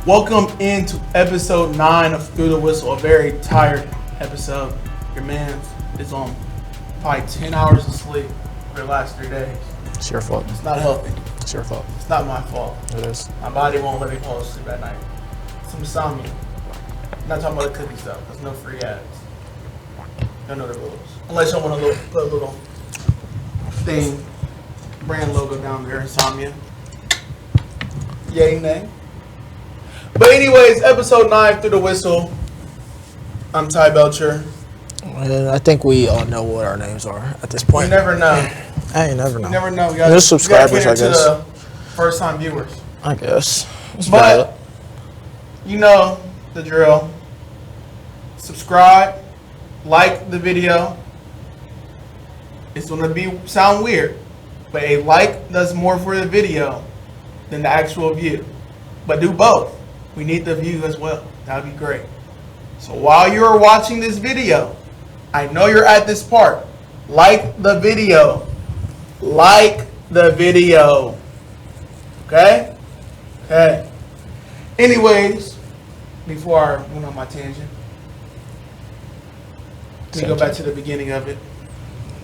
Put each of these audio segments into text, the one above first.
Welcome into episode 9 of Through the Whistle, a very tired episode. Your man is on probably 10 hours of sleep for the last 3 days. It's your fault. It's not healthy. It's your fault. It's not my fault. It is. My body won't let me fall asleep at night. Some insomnia. I'm not talking about the cookie stuff. There's no free ads. I know the rules. Unless you want to put a little thing, brand logo down there, insomnia. Yay, nay. But anyways, episode 9, Through the Whistle. I'm Ty Belcher. And I think we all know what our names are at this point. You never know. I never know. You never know. There's subscribers, I guess. To the first-time viewers. I guess. But you know the drill. Subscribe, like the video. It's gonna sound weird, but a like does more for the video than the actual view. But do both. We need the view as well. That would be great. So while you're watching this video, I know you're at this part. Like the video. Like the video. Okay? Okay. Anyways, before I went on my tangent, let me go back to the beginning of it.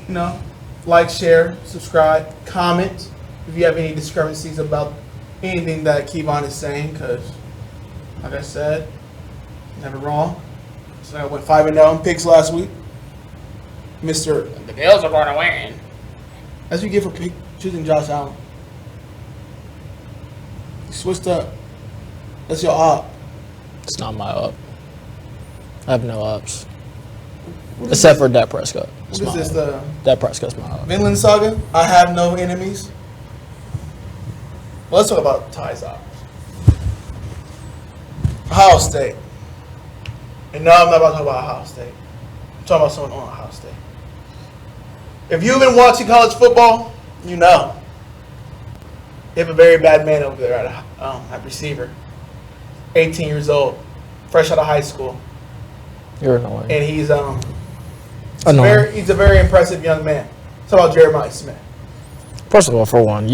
You know, like, share, subscribe, comment if you have any discrepancies about anything that Kevon is saying, because, like I said, never wrong. So I went 5-0 in picks last week. The Bills are going to win. That's what you get for choosing Josh Allen. You switched up. That's your op. It's not my op. I have no ops. Except for Dak Prescott. What is this? Dak Prescott's my op. Vinland Saga? I have no enemies. Well, let's talk about Ty's ops. Ohio State. And no, I'm not about to talk about Ohio State. I'm talking about someone on Ohio State. If you've been watching college football, you know. They have a very bad man over there at receiver. 18 years old. Fresh out of high school. You're annoying. And he's a very impressive young man. Talk about Jeremiah Smith. First of all, for one,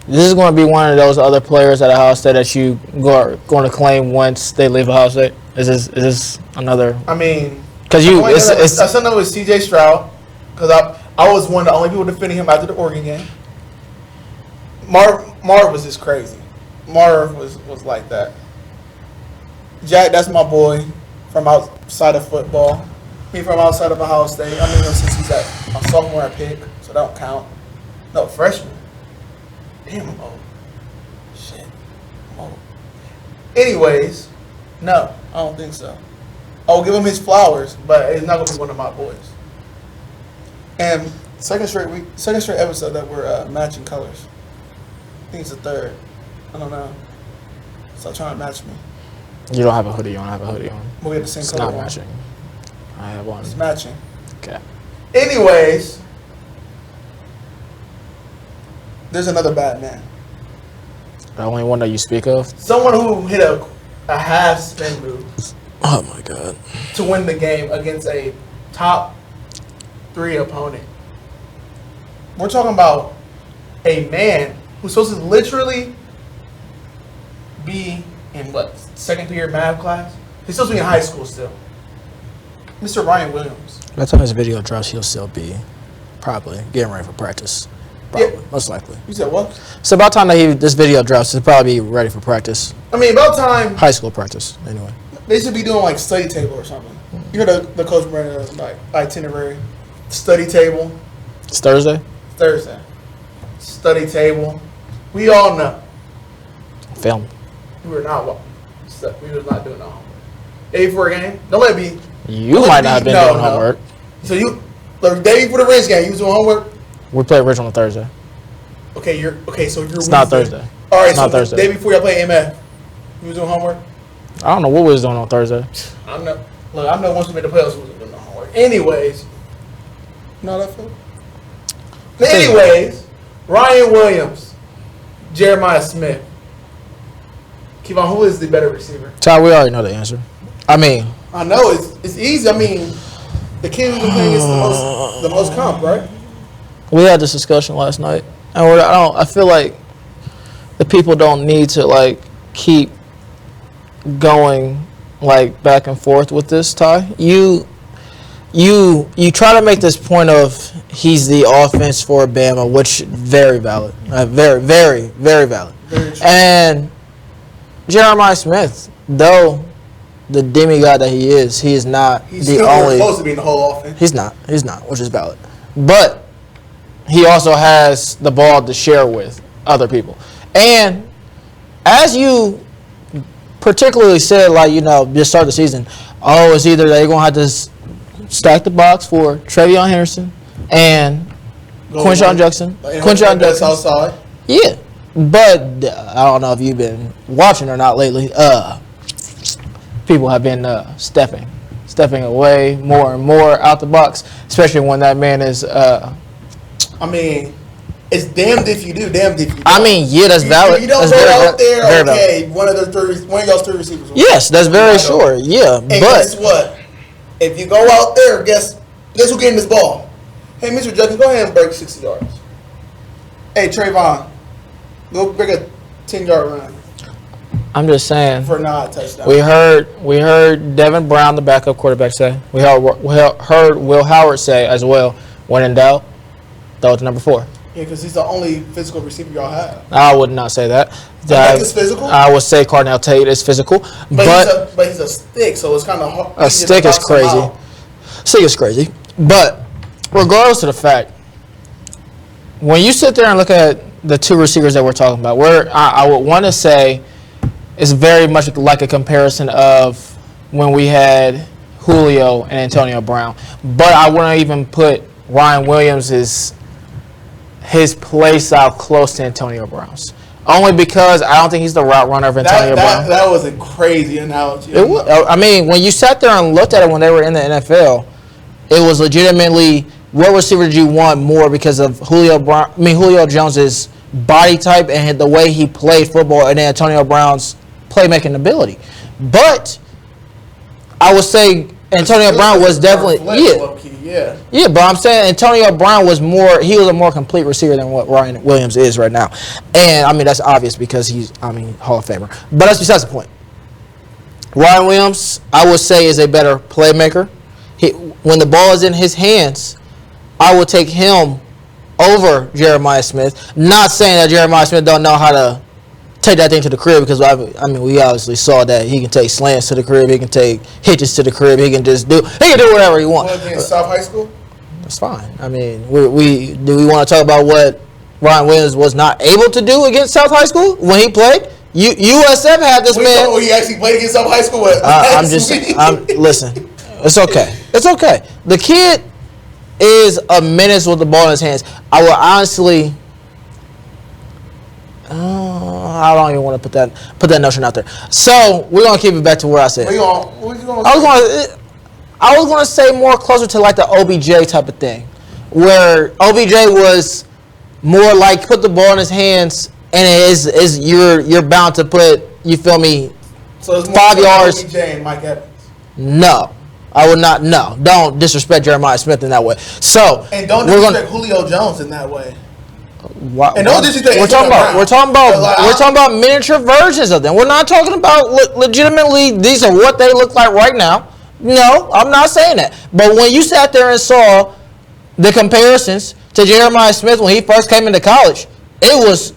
this is going to be one of those other players at Ohio State that you are going to claim once they leave Ohio State. Is this another? I mean, because I said that with C.J. Stroud, because I was one of the only people defending him after the Oregon game. Marv was just crazy. Marv was like that. Jack, that's my boy from outside of football. He from outside of Ohio State. I mean him since he's a sophomore at pick, so that don't count. No, freshman. Damn, I'm old. Shit, I'm old. Anyways, no, I don't think so. I'll give him his flowers, but it's not gonna be one of my boys. And second straight episode that we're matching colors. I think it's the third. I don't know. Stop trying to match me. You don't have a hoodie on. I have a hoodie on. We have the same It's color. not matching. I have one. It's matching. Okay. Anyways, there's another bad man. The only one that you speak of? Someone who hit a half spin move. Oh my God. To win the game against a top 3 opponent. We're talking about a man who's supposed to literally be in second period math class? He's supposed to be in high school still. Mr. Ryan Williams. By the time this video drops, he'll still be probably getting ready for practice. Probably, Yeah. most likely. You said what? So about time that this video drops, he'll probably be ready for practice. I mean, about time. High school practice, anyway. They should be doing like study table or something. You know the coach Brandon like itinerary, study table. It's Thursday? Thursday. Study table. We all know. Film. We were not doing no homework. Day before a game. Don't let it be. You might not have been doing homework. So the day before the Reds game, you was doing homework. We play Rich on a Thursday. Okay, so you're. It's not Thursday. All right, it's so not Thursday. The day before y'all play MF, you was doing homework. I don't know what we was doing on Thursday. I know once we made the playoffs, we was doing no homework. Anyways, no, that feel. Anyways, Ryan Williams, Jeremiah Smith. Kevon, who is the better receiver? Ty, we already know the answer. I know it's easy. I mean, the Kings been playing against the most comp, right? We had this discussion last night, and I feel like the people don't need to keep going like back and forth with this, Ty. You try to make this point of he's the offense for Bama, which very valid, very, very, very valid. Very true. And Jeremiah Smith, though the demigod that he is not He's the still only. supposed to be in the whole offense. He's not, which is valid. But he also has the ball to share with other people. And as you particularly said, like, just start the season, it's either they're going to have to stack the box for Travion Henderson and Quinshon Jackson. Quinshon Jackson. Outside. Yeah. But I don't know if you've been watching or not lately. People have been stepping away more and more out the box, especially when that man is. It's damned if you do, damned if you don't. Yeah, that's valid. You don't that's go out there, okay, valid. one of y'all's three receivers. Yes, that's very sure. Yeah, and guess what? If you go out there, guess who's getting this ball? Hey, Mr. Judkins, go ahead and break 60 yards. Hey, Trayvon, go break a 10-yard run. I'm just saying. For not a touchdown. We heard Devin Brown, the backup quarterback, say. We heard Will Howard say as well, when in doubt, throw it to number 4. Yeah, because he's the only physical receiver y'all have. I would not say that. That is physical? I would say Cardinal Tate is physical. But he's a stick, so it's kind of hard. A stick is crazy. Stick is crazy. But regardless of the fact, when you sit there and look at the two receivers that we're talking about, I would want to say it's very much like a comparison of when we had Julio and Antonio Brown. But I wouldn't even put Ryan Williams' his play style close to Antonio Brown's. Only because I don't think he's the route runner of Antonio Brown. That was a crazy analogy. It was, when you sat there and looked at it when they were in the NFL, it was legitimately what receiver did you want more because of Julio Jones's body type and the way he played football and Antonio Brown's playmaking ability. But I would say Antonio Brown was definitely Yeah, but I'm saying Antonio Brown was a more complete receiver than what Ryan Williams is right now. And that's obvious because he's Hall of Famer. But that's besides the point. Ryan Williams, I would say, is a better playmaker. When the ball is in his hands, I would take him over Jeremiah Smith. Not saying that Jeremiah Smith don't know how to take that thing to the crib because we obviously saw that he can take slants to the crib, he can take hitches to the crib, he can do whatever he wants. Against South High School? That's fine. Do we want to talk about what Ryan Williams was not able to do against South High School when he played? USF had this man. Oh, he actually played against South High School. Listen. It's okay. It's okay. The kid is a menace with the ball in his hands. I will honestly. I don't even want to put that notion out there. So we're gonna keep it back to where I said. I was gonna say more closer to like the OBJ type of thing, where OBJ was more like put the ball in his hands and you're bound to put, you feel me, so it's more 5 yards. OBJ and Mike Evans. No. I would not. No, don't disrespect Jeremiah Smith in that way. So and don't disrespect Julio Jones in that way. And don't disrespect. We're talking about miniature versions of them. We're not talking about legitimately. These are what they look like right now. No, I'm not saying that. But when you sat there and saw the comparisons to Jeremiah Smith when he first came into college, it was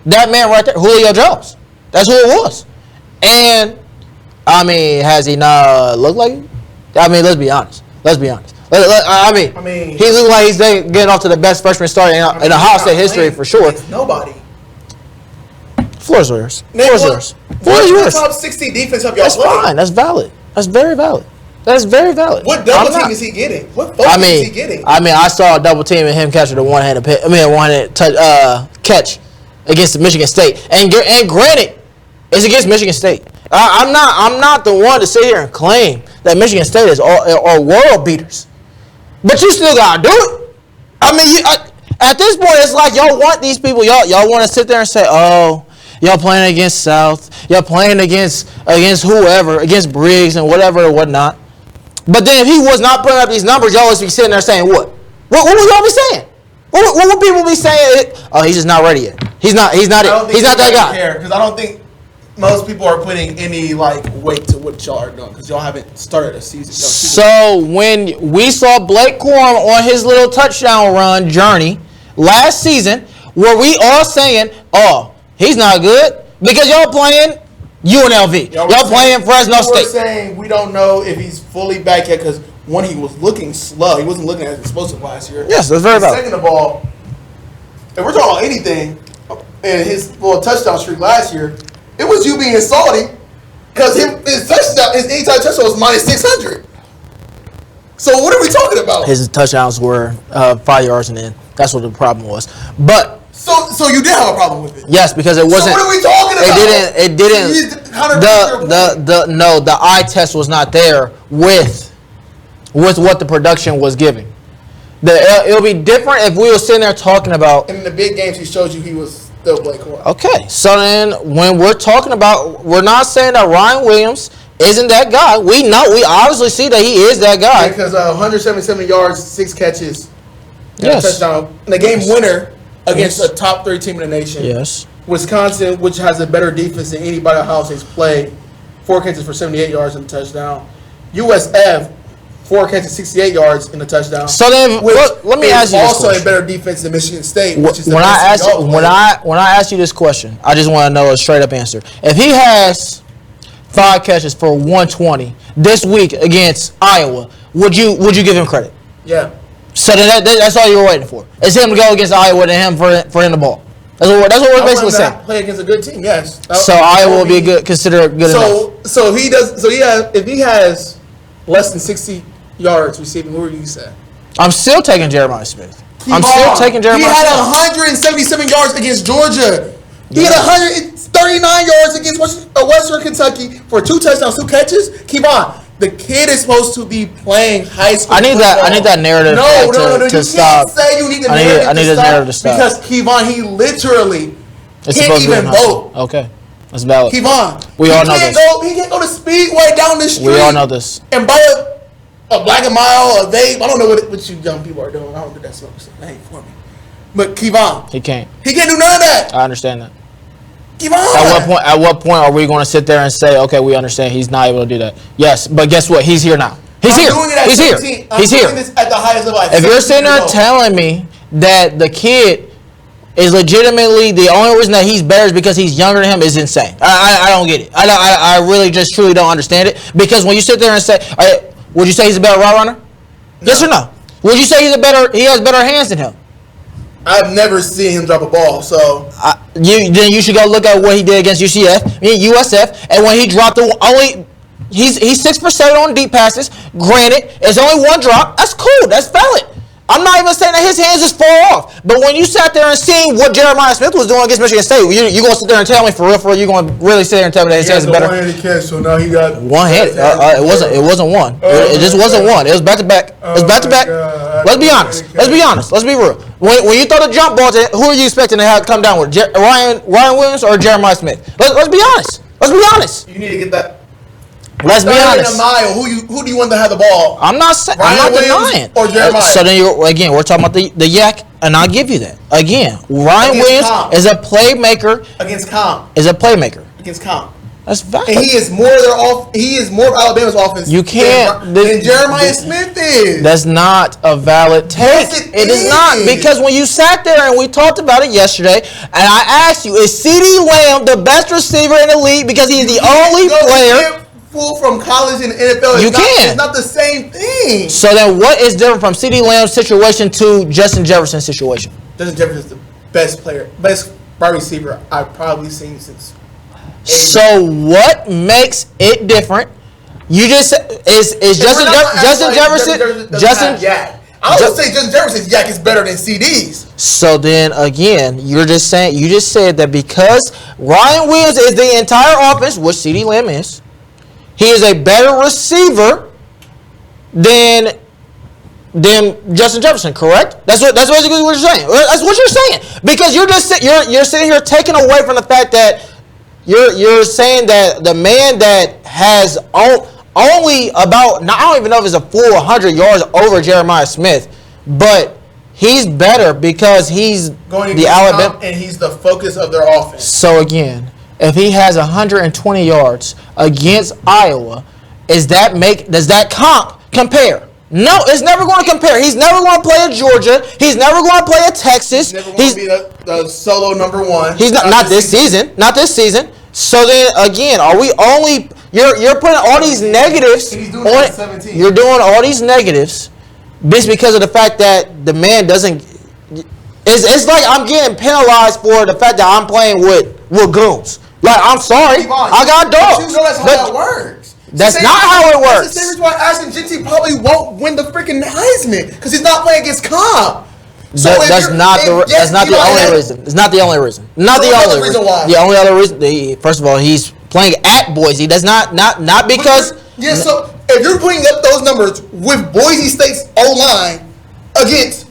that man right there, Julio Jones. That's who it was. And has he not looked like it? Let's be honest. He looks like he's getting off to the best freshman start in Ohio State history for sure. Nobody. Floor's yours. Floor's yours. What top 60 defense have y'all played? That's fine. That's valid. That's very valid. That's very valid. What double team is he getting? What focus is he getting? I saw a double team and him catching a one-handed catch against Michigan State. And granted, it's against Michigan State. I'm not the one to sit here and claim that Michigan State is all world beaters. But you still gotta do it. At this point, it's like y'all want these people. Y'all want to sit there and say, "Oh, y'all playing against South. Y'all playing against whoever, against Briggs and whatever or whatnot." But then if he was not putting up these numbers, y'all would be sitting there saying, "What? What would y'all be saying? What would people be saying? Oh, he's just not ready yet. He's not that guy." Because I don't think most people are putting any weight to what y'all are doing because y'all haven't started a season. So when we saw Blake Corum on his little touchdown run journey last season, were we all saying, "Oh, he's not good," because y'all playing UNLV, y'all playing Fresno State? We're saying we don't know if he's fully back yet because one, he was looking slow. He wasn't looking as explosive last year. Yes, that's very valid. Second of all, if we're talking about anything in his little touchdown streak last year, it was you being salty because his anytime touchdown was minus 600. So what are we talking about? His touchdowns were 5 yards and in. That's what the problem was. But so you did have a problem with it. Yes, because it wasn't. So what are we talking about? It didn't. The eye test was not there with what the production was giving. It'll be different if we were sitting there talking about. In the big games, he showed you he was still Blake Corum. Okay, so then when we're talking about, we're not saying that Ryan Williams isn't that guy. We obviously see that he is that guy. Because 177 yards, 6 catches, yes, touchdown, and a game winner against a top 3 team in the nation. Yes, Wisconsin, which has a better defense than anybody else has played, 4 catches for 78 yards in the touchdown. USF, 4 catches, 68 yards in the touchdown. So then, let me ask you this also question. a better defense than Michigan State, which is the when I ask you this question, I just want to know a straight up answer. If he has 5 catches for 120 this week against Iowa, would you give him credit? Yeah. So then that's all you were waiting for. It's him to go against Iowa and him for him the ball. That's what we're basically saying. Play against a good team, yes. So Iowa will be considered good enough. So if he has less than 60 yards receiving, what were you saying? I'm still taking Jeremiah Smith. He had 177 yards against Georgia. He had 139 yards against Western Kentucky for 2 touchdowns, 2 catches. Keep on. The kid is supposed to be playing high school. I need that narrative to stop. You can't say you need the narrative to stop. Because Kevon, he literally can't even vote. Okay. That's valid. Kevon. We all know this. He can't go to Speedway down the street. We all know this. And buy a Black and Mild, a vape. I don't know what you young people are doing. I don't do that smoke stuff. That ain't for me. But Kevon. He can't. He can't do none of that. I understand that. Kevon. At what point are we going to sit there and say, okay, we understand he's not able to do that? Yes, but guess what? He's here now. He's here. He's here. He's here. This at the highest level. If you're sitting there telling me that the kid is legitimately the only reason that he's better is because he's younger than him is insane. I don't get it. I really just truly don't understand it. Because when you sit there and say, would you say he's a better route runner? No. Yes or no? Would you say he has better hands than him? I've never seen him drop a ball, so then you should go look at what he did against USF, and when he dropped he's 6 for 7 on deep passes. Granted, it's only 1 drop. That's cool. That's valid. I'm not even saying that his hands just fall off. But when you sat there and seen what Jeremiah Smith was doing against Michigan State, you gonna sit there and tell me for real, you gonna really sit there and tell me that his hands are better? One-handed catch, so now he got one-handed. It wasn't one. It just wasn't one. It was back to back. It was back to back. Let's be honest. Let's be honest. Let's be real. When you throw the jump ball, who are you expecting to have come down with? Ryan Williams or Jeremiah Smith? Let's be honest. Let's be honest. You need to get that. Let's be honest. In a mile, who do you want to have the ball? I'm not denying. Or Jeremiah. So then we're talking about the yak, and I'll give you that. Again, Ryan Williams is a playmaker. Against Comp. Is a playmaker. Against Comp. That's valid. And he is more of Alabama's offense. You can't. Than Jeremiah Smith is. That's not a valid take. Yes, it is not, because when you sat there and we talked about it yesterday, and I asked you, is CeeDee Lamb the best receiver in the league because he is the only player? Full from college and NFL. It's not the same thing. So then, what is different from CeeDee Lamb's situation to Justin Jefferson's situation? Justin Jefferson is the best wide receiver I've probably seen since. So what makes it different? You just said is Justin Jefferson. I would say Justin Jefferson's yak is better than CD's. So then again, you just said that because Ryan Williams is the entire offense, which CeeDee Lamb is, he is a better receiver than Justin Jefferson, correct? That's basically what you're saying. That's what you're saying, because you're sitting here taking away from the fact that you're saying that the man that has only about, I don't even know if it's a full 100 yards over Jeremiah Smith, but he's better because he's going the Alabama and he's the focus of their offense. So again, if he has 120 yards against Iowa, does that comp compare? No, it's never going to compare. He's never going to play at Georgia. He's never going to play at Texas. He's never going to be the solo number one. He's not this season. Not this season. So then again, are we only you're putting all these negatives He's doing that at 17. You're doing all these negatives just because of the fact that the man doesn't. It's like I'm getting penalized for the fact that I'm playing with goons. Like, I'm sorry, I got dogs. You know that's how that works. That's not how it works. That's the same reason why Ashton Jeanty probably won't win the freaking Heisman because he's not playing against comp. So that's not the only reason. It's not the only reason. Not the only reason why. The only other reason. First of all, he's playing at Boise. That's not because. Yeah. So if you're putting up those numbers with Boise State's O-line against.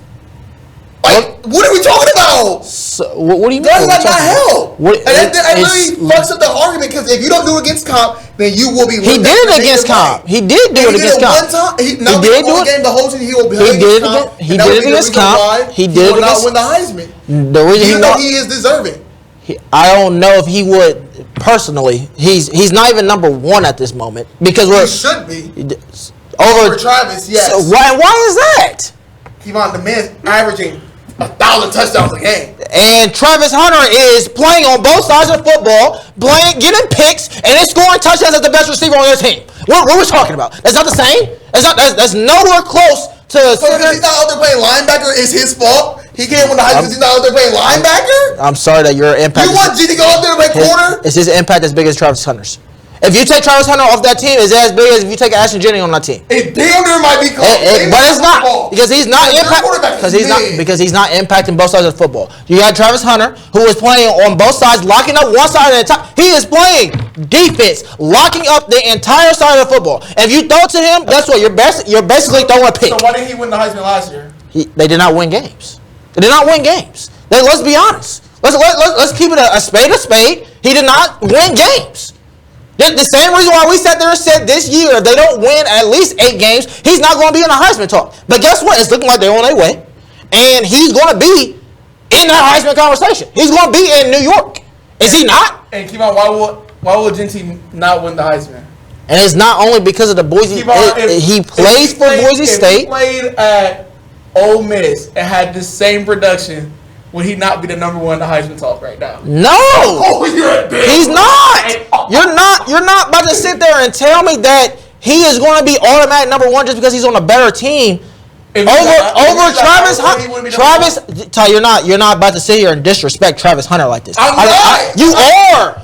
What are we talking about? So, what do you mean? Does that not help? And that really fucks up the argument because if you don't do it against comp, then you will be. He did it against comp. He did do it against comp. One time, he did do it. Game the whole season he will be. He did it against comp. He did it against. Not win the Heisman. The reason even though he is deserving. I don't know if he would personally. He's not even number one at this moment because he should be over Travis. Yes. So why is that? Keep on, the man's averaging 1,000 touchdowns a game. And Travis Hunter is playing on both sides of football, getting picks, and is scoring touchdowns as the best receiver on their team. What are we talking about? That's not the same. That's nowhere close to. So because he's not out there playing linebacker is his fault. He can't win the Heisman because he's not out there playing linebacker. I'm sorry that your impact. You want G to go out there and play corner? Is his impact as big as Travis Hunter's? If you take Travis Hunter off that team, is it as big as if you take Ashton Jeanty on that team? It damn near might be close. But it's not because he's not impacting both sides of the football. You got Travis Hunter who is playing on both sides, locking up one side of the top. He is playing defense, locking up the entire side of the football. If you throw to him, guess what? You're basically throwing a pick. So why didn't he win the Heisman last year? They did not win games. They did not win games. Let's be honest. Let's keep it a spade a spade. He did not win games. The same reason why we sat there and said this year, if they don't win at least 8 games, he's not going to be in the Heisman talk. But guess what? It's looking like they're on their way. And he's going to be in that Heisman conversation. He's going to be in New York. Is he not? And keep on, why would Jeanty not win the Heisman? And it's not only because of the Boise. He plays for Boise State. If he played at Ole Miss and had the same production, would he not be the number one in the Heisman talk right now? No, he's not. You're not about to sit there and tell me that he is going to be automatic number one just because he's on a better team over Travis Hunter. Ty, you're not about to sit here and disrespect Travis Hunter like this. You are.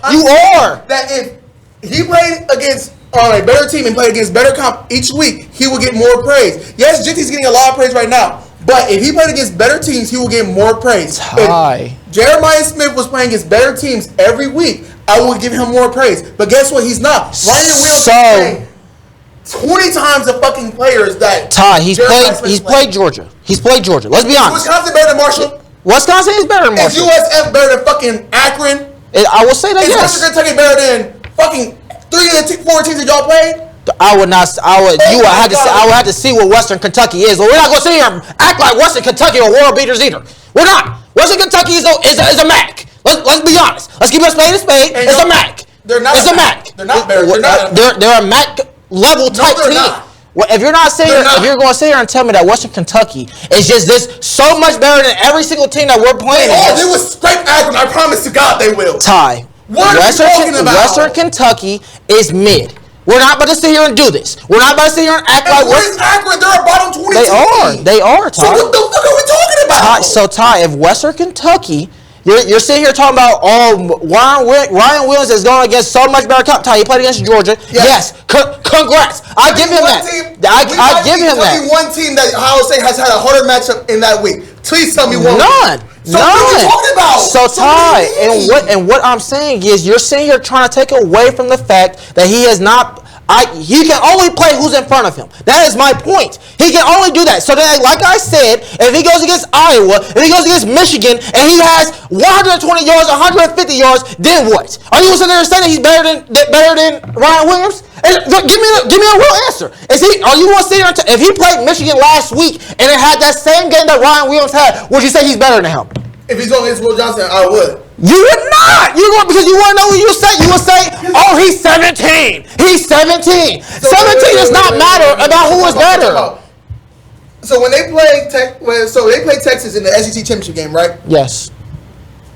That if he played against on a better team and played against better comp each week, he will get more praise. Yes, Jinty's getting a lot of praise right now. But if he played against better teams, he will get more praise. If Jeremiah Smith was playing against better teams every week, I would give him more praise. But guess what? He's not. Ryan Williams is playing 20 times the fucking players that he's played Georgia. He's played Georgia. Let's be honest. Wisconsin better than Marshall? Wisconsin is better than Marshall. Is USF better than fucking Akron? I will say that, is yes. Is Western Kentucky better than fucking 3 of the 4 teams that y'all played? I would have to see what Western Kentucky is. Well, we're not going to sit here and act like Western Kentucky are world beaters either. We're not. Western Kentucky is a MAC. Let's be honest. Let's keep it a spade. It's a MAC. They're not. It's a MAC. They're not better. They're a MAC level type team. Not. Well, if you're going to sit here and tell me that Western Kentucky is just this so much better than every single team that we're playing against. They will scrape Akron. I promise to God they will. Ty. What are you talking about? Western Kentucky is mid. We're not about to sit here and do this. We're not about to sit here and act like we're Akron. They're a bottom 20 team. They are, Ty. So what the fuck are we talking about? Ty, if Western Kentucky, you're sitting here talking about Ryan Williams is going against so much better comp. Ty, he played against Georgia. Yes. Congrats. I give him that. I give him that. One team that Ohio State has had a harder matchup in that week. Please tell me one. None. So what are we talking about? So Ty, and what I'm saying is you're sitting here trying to take away from the fact that he is not. He can only play who's in front of him. That is my point. He can only do that. So then, like I said, if he goes against Iowa, if he goes against Michigan, and he has 120 yards, 150 yards, then what? Are you sitting there saying that he's better than Ryan Williams? Give me a real answer. Are you going to sit here if he played Michigan last week and it had that same game that Ryan Williams had, would you say he's better than him? If he's going against Will Johnson, I would. You would not. You're going because you want to know who you say. You will say, "Oh, he's 17. He's 17. 17 does not matter about who is better." So when they play Texas in the SEC championship game, right? Yes.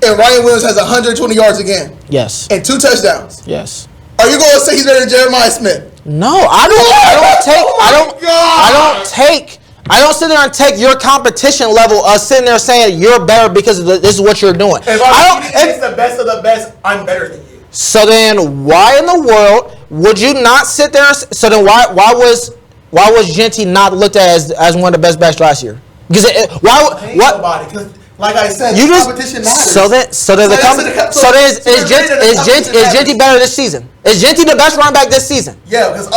And Ryan Williams has 120 yards again. Yes. And 2 touchdowns. Yes. Are you going to say he's better than Jeremiah Smith? No, I don't sit there and take your competition level of sitting there saying you're better because this is what you're doing. If it's the best of the best, I'm better than you. So then, why in the world would you not sit there? So then, why was Genty not looked at as one of the best backs last year? Because like I said, competition matters. So is Genty better this season? Is Genty the best running back this season? Yeah, because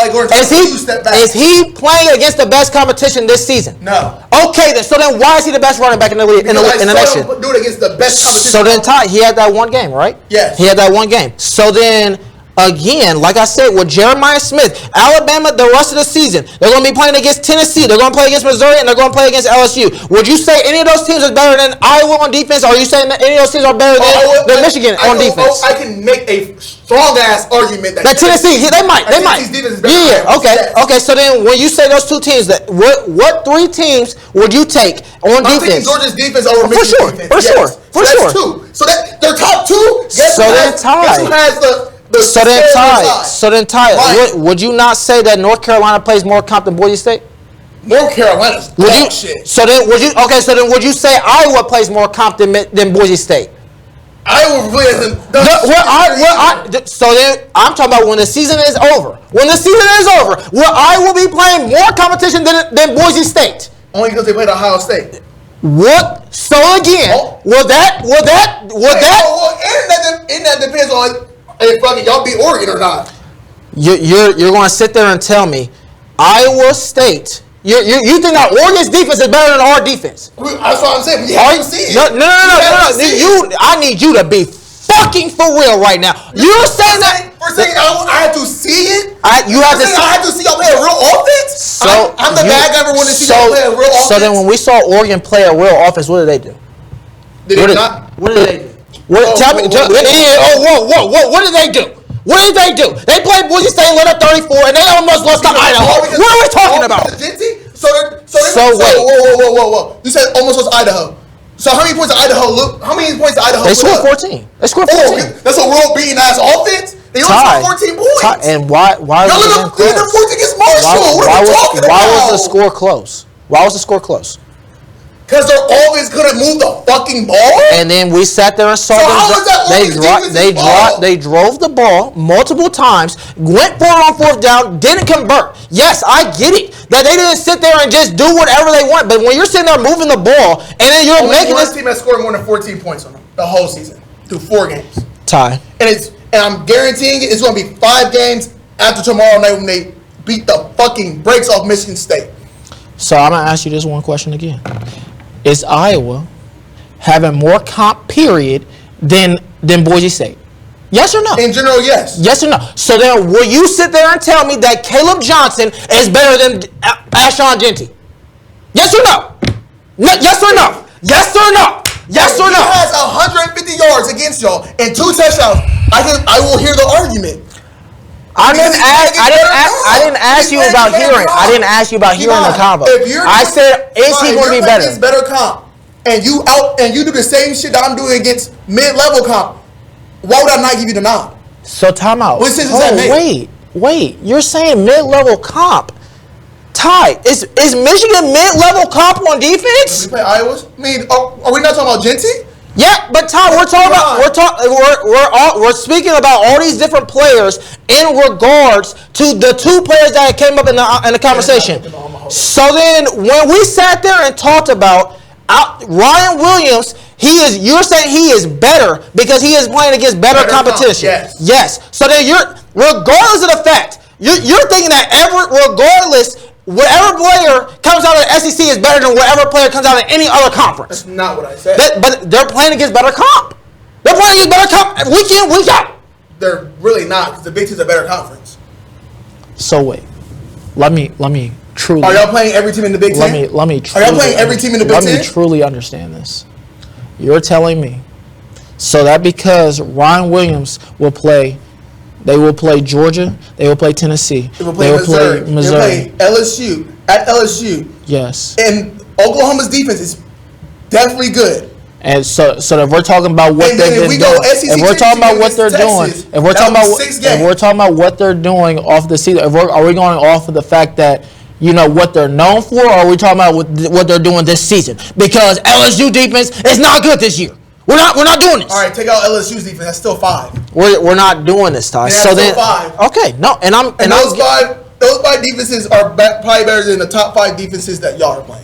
is he playing against the best competition this season? No. Okay, so then why is he the best running back in the nation? Do it against the best competition. So then, Ty, he had that one game, right? Yes. He had that one game. So then. Again, like I said, with Jeremiah Smith, Alabama, the rest of the season, they're going to be playing against Tennessee, they're going to play against Missouri, and they're going to play against LSU. Would you say any of those teams are better than Iowa on defense, or are you saying that any of those teams are better than Michigan on defense? I can make a strong-ass argument that Tennessee, they might. Tennessee's defense is better. Okay, so then when you say those two teams, what 3 teams would you take on defense? I'm taking Georgia's defense over Michigan's defense. For sure. That's 2. So they're top 2. Guess who has So then, Ty, would you not say that North Carolina plays more comp than Boise State? North Carolina's dog shit. So then, would you say Iowa plays more comp than Boise State? Iowa really hasn't done So then, I'm talking about when the season is over. When the season is over, will Iowa be playing more competition than Boise State? Only because they played Ohio State. What? So again, will that? And that depends on if fucking y'all beat Oregon or not. You're going to sit there and tell me Iowa State. You think that Oregon's defense is better than our defense? That's what I'm saying. You have to see it. No. I need you to be fucking for real right now. You're saying that. For saying I have to see it. You have to. I have to see y'all play a real offense. So I'm the bad guy for wanting to see y'all play a real offense. So then, when we saw Oregon play a real offense, what did they do? What did they do? Tell me. Whoa! What did they do? What did they do? They played Boise State, let up 34, and they almost lost to Idaho. What are we talking about? Whoa! You said almost lost Idaho. So how many points did Idaho look? How many points did Idaho? They scored 14. They scored 14. That's a real beating ass offense. They only scored 14 points. And why? Y'all let them points against Marshall. What are we talking about? Why was the score close? Why was the score close? Because they're always gonna move the fucking ball. And then we sat there and saw them. They drove the ball multiple times, went for it on 4th down, didn't convert. Yes, I get it that they didn't sit there and just do whatever they want. But when you're sitting there moving the ball and then you're making this team has scored more than 14 points on them the whole season through 4 games. Ty. And I'm guaranteeing it's gonna be 5 games after tomorrow night when they beat the fucking brakes off Michigan State. So I'm gonna ask you this one question again. Is Iowa having more comp period than Boise State? Yes or no? In general, yes. Yes or no? So then will you sit there and tell me that Caleb Johnson is better than Ashon Genty? Yes or no? Yes or no? Yes or no? Yes or no? He has 150 yards against y'all and 2 touchdowns. I will hear the argument. I didn't ask you about hearing. I didn't ask you about hearing the combo. I said, is he going to be better? It's better comp, and you do the same shit that I'm doing against mid-level comp. Why would I not give you the nod? So time out. What sense does that make? Wait. You're saying mid-level comp? Ty, is Michigan mid-level comp on defense? We play Iowa. I mean, are we not talking about Genty? Yeah, but Ty, we're speaking about all these different players in regards to the 2 players that came up in the conversation. So then, when we sat there and talked about Ryan Williams, you're saying he is better because he is playing against better competition. Yes. So then, regardless of the fact, you're thinking that regardless. Whatever player comes out of the SEC is better than whatever player comes out of any other conference. That's not what I said. But they're playing against better comp. They're playing against better comp week in, week out. They're really not because the Big Ten's a better conference. So wait, let me truly. Are y'all playing every team in the Big Ten? Let me. Are y'all playing every team in the Big Ten? Let me truly understand this. You're telling me So that because Ryan Williams will play, they will play Georgia, they will play Tennessee, They will play Missouri. They will play LSU at LSU. Yes. And Oklahoma's defense is definitely good. And so if we're talking about what they've been doing, if we're talking about what they're doing, if we're talking about what they're doing off the season, are we going off of the fact that what they're known for, or are we talking about what they're doing this season? Because LSU defense is not good this year. We're not doing this. All right, take out LSU's defense. That's still 5. We're not doing this, Ty. Yeah, so then 5. Okay, no, and those five defenses are probably better than the top 5 defenses that y'all are playing.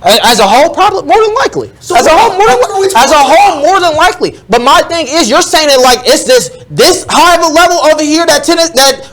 As a whole, probably more than likely. So as a whole, more than likely. But my thing is, you're saying it like it's this high of a level over here that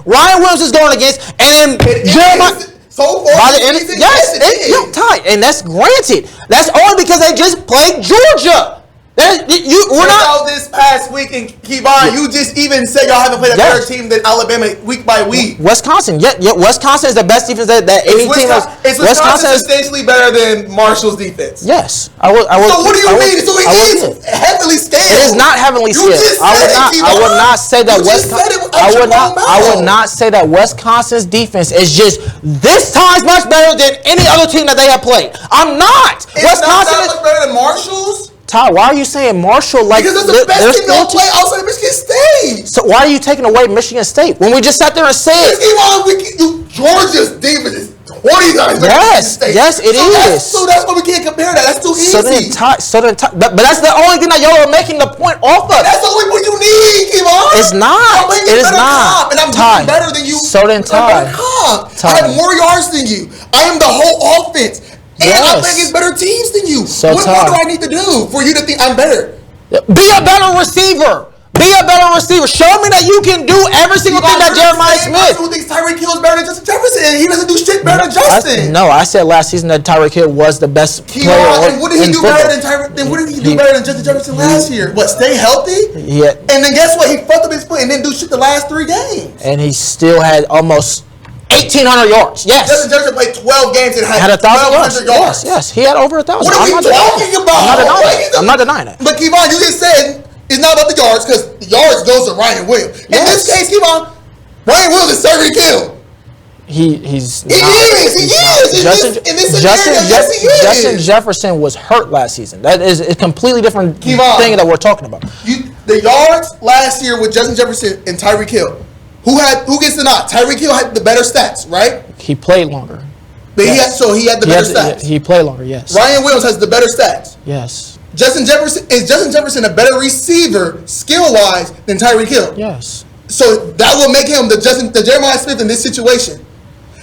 Ryan Williams is going against, and then Jeremiah. So far, by the end, yes, it is. Ty, and that's granted. That's only because they just played Georgia. We're not this past week, and Kevon, you just even said y'all haven't played a better team than Alabama week by week. Wisconsin, Wisconsin is the best defense that any team has. Wisconsin is substantially better than Marshall's defense. Yes, I would. So what do you mean? So it is heavily scaled. It is not heavily scaled. I would not say that Wisconsin. I would not say that Wisconsin's defense is just this times much better than any other team that they have played. I'm not. Wisconsin is much better than Marshall's. Ty, why are you saying Marshall like? Because that's the best team they'll play outside of Michigan State. So why are you taking away Michigan State when we just sat there and said Georgia's defense is 20 times better than Michigan State? Yes, it is. So that's why we can't compare that. That's too easy. But that's the only thing that y'all are making the point off of. That's the only point you need, Kevon. It's not. It is not. And I'm doing better than you. So then, Ty. I have more yards than you. I am the whole offense. And I'm playing against better teams than you. So what more do I need to do for you to think I'm better? Be a better receiver. Be a better receiver. Show me that you can do every single thing that Jeremiah Smith. Who thinks Tyreek Hill is better than Justin Jefferson? He doesn't do shit better than Justin. I said last season that Tyreek Hill was the best player. And what did he do better than Tyreek? Then what did he do better than Justin Jefferson last year? What? Stay healthy? Yeah. And then guess what? He fucked up his foot and didn't do shit the last 3 games. And he still had almost 1,800 yards. Yes. Justin Jefferson played 12 games and had 1,000 yards. Yes, he had over 1,000. What are we talking about? I'm not denying it. But Kevon, you just said it's not about the yards because the yards goes to Ryan Williams. In this case, Kevon, Ryan Williams is Tyreek Hill. He's not. He is. Justin Jefferson was hurt last season. That is a completely different thing that we're talking about. The yards last year with Justin Jefferson and Tyreek Hill. Who gets the nod? Tyreek Hill had the better stats, right? He played longer. But he had the better stats. He played longer, yes. Ryan Williams has the better stats. Yes. Justin Jefferson a better receiver skill-wise than Tyreek Hill? Yes. So that will make him the Jeremiah Smith in this situation.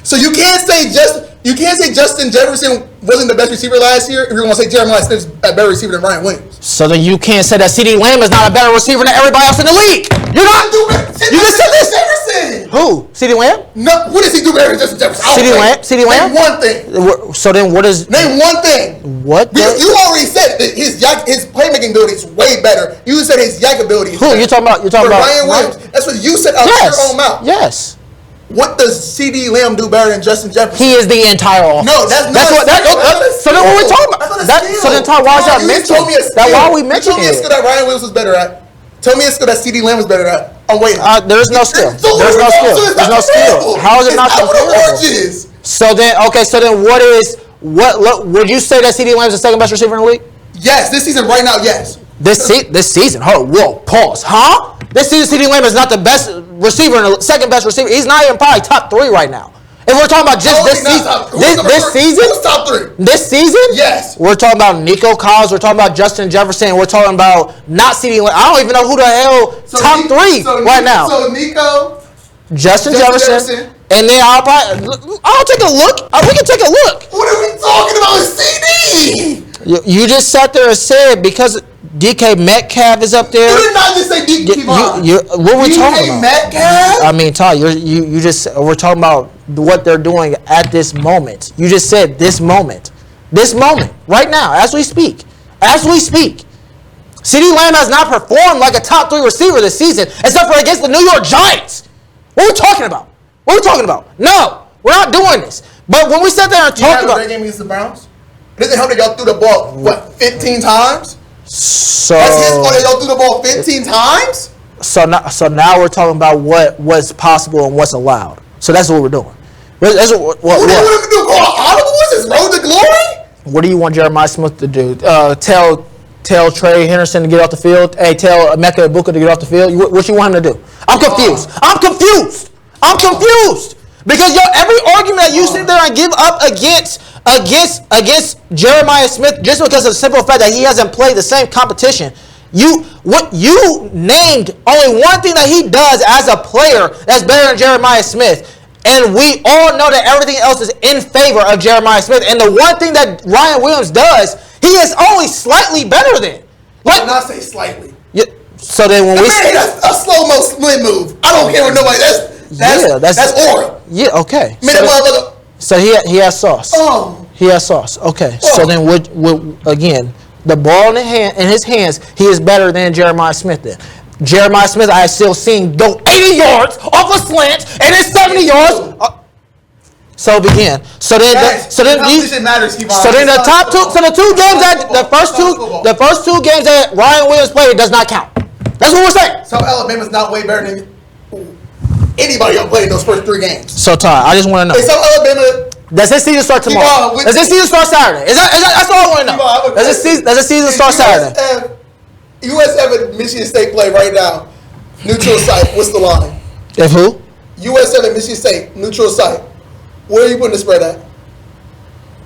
So you can't say Justin Jefferson wasn't the best receiver last year if you're going to say Jeremiah Smith's a better receiver than Ryan Williams. So then you can't say that CeeDee Lamb is not a better receiver than everybody else in the league. You're not. You just said this. Jefferson. Who? CeeDee Lamb? No. What does he do better than Justin Jefferson? CeeDee Lamb? Name one thing. So then what is? Name one thing. What? You already said that his playmaking ability is way better. You said his yak ability is better. Who? You're talking about Ryan Williams. That's what you said out of your own mouth. Yes. What does CeeDee Lamb do better than Justin Jefferson? He is the entire offense. No, that's not. So then what are we talking about? So then, Ty, why is that mentioned? Why are we mentioning it? Tell me a skill that Ryan Williams was better at. Tell me a skill that CeeDee Lamb was better at. I'm waiting. There's no skill. There's no skill. There's no skill. How is it not comparable? So then, would you say that CeeDee Lamb is the second best receiver in the league? Yes, this season right now, yes. This season, pause. Huh? This season, CeeDee Lamb is not the best receiver, second best receiver. He's not even probably top 3 right now. If we're talking about just this season, who's top 3? This season, yes. We're talking about Nico Collins. We're talking about Justin Jefferson. We're talking about not CeeDee Lamb. I don't even know who the hell top 3 right now. So Nico, Justin Jefferson, and then I'll take a look. We can take a look. What are we talking about with CD? You just sat there and said because DK Metcalf is up there. You did not just say DK. What were we talking about? Metcalf? I mean, Ty, we're talking about what they're doing at this moment. You just said this moment, right now, as we speak. CeeDee Lamb has not performed like a top 3 receiver this season, except for against the New York Giants. What are we talking about? No, we're not doing this. But when we sat there and talked about the game against the Browns, doesn't help that y'all threw the ball 15 times. So That's his fault. They don't threw the ball 15 times. So now we're talking about what's possible and what's allowed. So that's what we're doing. That's what What do you want him to do? Go audible? What's his road to glory? What do you want Jeremiah Smith to do? Tell Trey Henderson to get off the field. Hey, tell Emeka Egbuka to get off the field. What you want him to do? I'm confused. I'm confused because every argument that you sit there and give up against Jeremiah Smith just because of the simple fact that he hasn't played the same competition. You named only one thing that he does as a player that's better than Jeremiah Smith. And we all know that everything else is in favor of Jeremiah Smith. And the one thing that Ryan Williams does, he is only slightly better than. Like, not say slightly. Yeah, so then when that's a slow-mo split move. I don't care what nobody. That's Ori. Yeah, okay. So he has sauce. Oh. He has sauce. Okay. Oh. So then again, the ball in his hands, he is better than Jeremiah Smith then. Jeremiah Smith, I have still seen go 80 yards off a slant and it's 70 yards. So begin. So then the top two. So the two games the first two games that Ryan Williams played does not count. That's what we're saying. So Alabama's not way better than anybody else played in those first 3 games. So Ty, I just want to know. Hey, so Alabama. Does this season start tomorrow? Does this season start Saturday? That's all I want to know. Does this season start Saturday? USF and Michigan State play right now. Neutral site. What's the line? If who? USF and Michigan State. Neutral site. Where are you putting the spread at?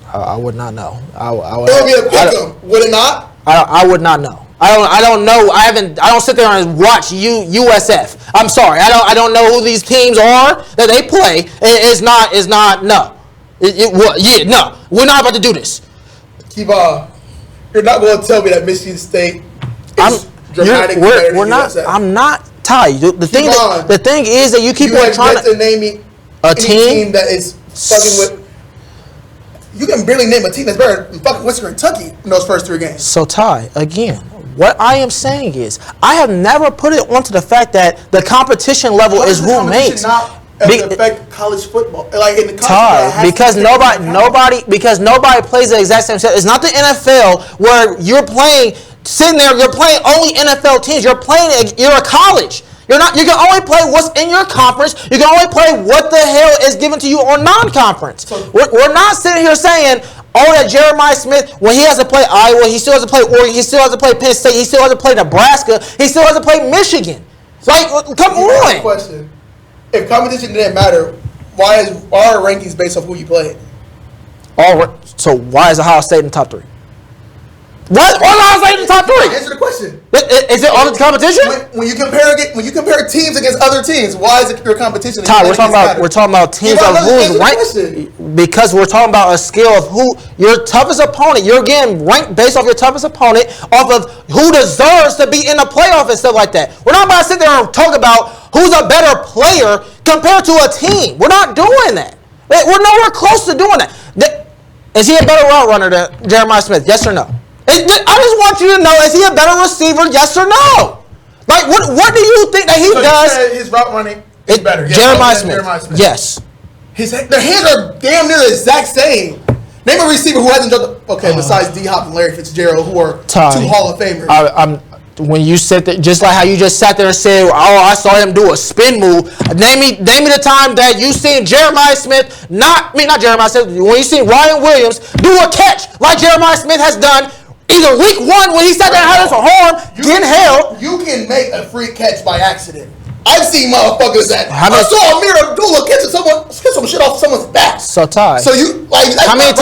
I would not know. It would be a pick 'em, would it not? I would not know. I don't know. I don't sit there and watch USF. I'm sorry. I don't know who these teams are that they play. It's not. No. No. We're not about to do this. Kiva, you're not going to tell me that Michigan State. We're not. USF. I'm not tied. The thing is that you keep on trying to name me a team that is fucking with. You can barely name a team that's better than fucking Western Kentucky in those first 3 games. So Ty, again, what I am saying is I have never put it onto the fact that the competition level is who makes. Not affect college football, like in the Ty, because nobody plays the exact same set. It's not the NFL where you're playing. Sitting there, you're playing only NFL teams. You're a college. You can only play what's in your conference. You can only play what the hell is given to you on non-conference. We're not sitting here saying, that Jeremiah Smith, when he has to play Iowa, he still has to play Oregon, he still has to play Penn State, he still has to play Nebraska, he still has to play Michigan. Like, come on. Question: if competition didn't matter, why are rankings based off who you played? So why is Ohio State in the top 3? What? Ohio State in the top 3? Answer the question. Is it on the competition? When you compare teams against other teams, why is it your competition? Todd, we're talking about teams of who's ranked because we're talking about a scale of who your toughest opponent. You're getting ranked based off your toughest opponent, off of who deserves to be in the playoff and stuff like that. We're not about to sit there and talk about who's a better player compared to a team. We're not doing that. We're nowhere close to doing that. Is he a better route runner than Jeremiah Smith? Yes or no? I just want you to know, is he a better receiver, yes or no? Like, what do you think that he does? His route running is better. Jeremiah Smith. Yes. Their hands are damn near the exact same. Name a receiver who hasn't done besides D-Hop and Larry Fitzgerald, who are 2 Hall of Famers. When you said that, just like how you just sat there and said, I saw him do a spin move. Name me the time that you seen Jeremiah Smith, not Jeremiah Smith, when you seen Ryan Williams do a catch like Jeremiah Smith has done. Either week 1 when he sat there and had his arm getting held. You can make a free catch by accident. I've seen motherfuckers that I saw Amir Abdullah catch some shit off someone's back. So Ty. So you like how many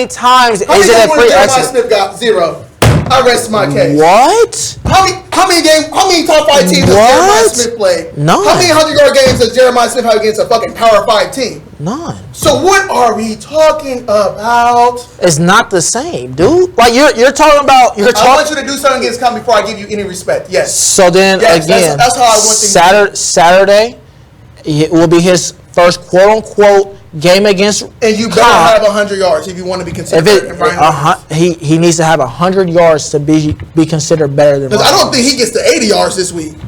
times is it a free accident? Jeremiah Smith got 0. I rest my case. What? How many top 5 teams does Jeremiah Smith play? None. How many 100-yard games does Jeremiah Smith have against a fucking Power 5 team? None. So what are we talking about? It's not the same, dude. Like you're talking about. I want you to do something against Con before I give you any respect. Yes. So then again, that's how I want things. Saturday, it will be his first quote unquote game against. And you better have 100 yards if you want to be considered. He needs to have 100 yards to be considered better than. Because I don't think he gets to 80 yards this week. He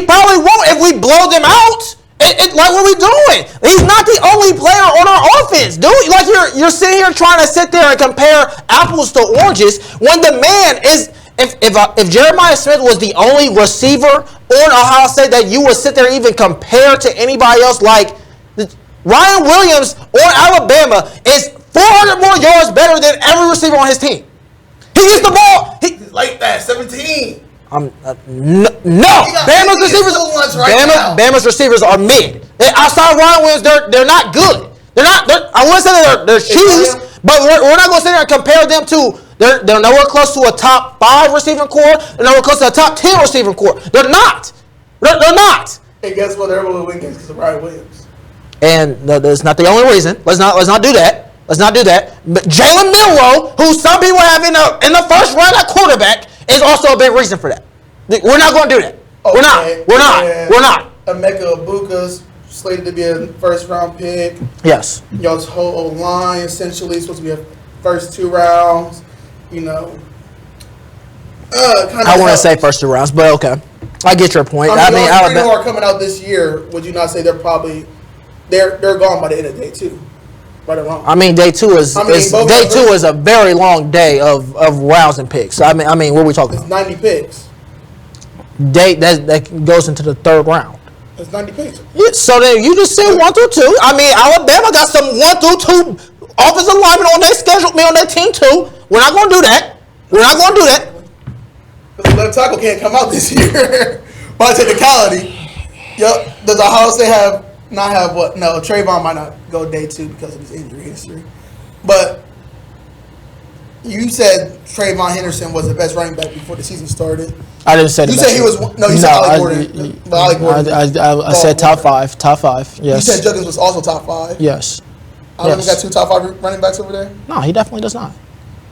probably won't if we blow them out. Like, what are we doing? He's not the only player on our offense, dude. Like, you're sitting here trying to sit there and compare apples to oranges when the man is. If Jeremiah Smith was the only receiver on Ohio State that you would sit there and even compare to anybody else, like Ryan Williams on Alabama is 400 more yards better than every receiver on his team. He gets the ball. He's like that, 17. No. Bama's receivers are mid. Outside Ryan Williams, they're not good. I wouldn't say they're shoes, but we're not going to sit there and compare them to. They're nowhere close to a top 5 receiving core. They're nowhere close to a top 10 receiving core. They're not. They're not. And guess what? Everyone will win games because of Ryan Williams. And that's not the only reason. Let's not do that. Let's not do that. But Jalen Milroe, who some people have in the first round at quarterback, is also a big reason for that. We're not going to do that. Okay. We're not. Emeka Ibuka's slated to be a first round pick. Yes. Y'all's whole line essentially supposed to be a first 2 rounds. You know. I want to say first 2 rounds, but okay. I get your point. I mean Alabama who are coming out this year. Would you not say they're probably they're gone by the end of day 2? Right or wrong? I mean, day 2 is a very long day of rounds and picks. I mean, what are we talking about? 90 picks. That goes into the 3rd round. It's 90 picks. Yeah, so then you just said 1 through 2. I mean, Alabama got some 1 through 2 offensive linemen on their schedule, on their team too. We're not going to do that. Because the left tackle can't come out this year. By technicality. Yep. Does Ohio State not have what? No, Trayvon might not go day 2 because of his injury history. But you said Trayvon Henderson was the best running back before the season started. I didn't say that. You said he was. No, you said Alec Gordon. Alec Gordon. I said top 5. Top 5. Yes. You said Juggins was also top 5. Yes. Alabama got 2 top 5 running backs over there? No, he definitely does not.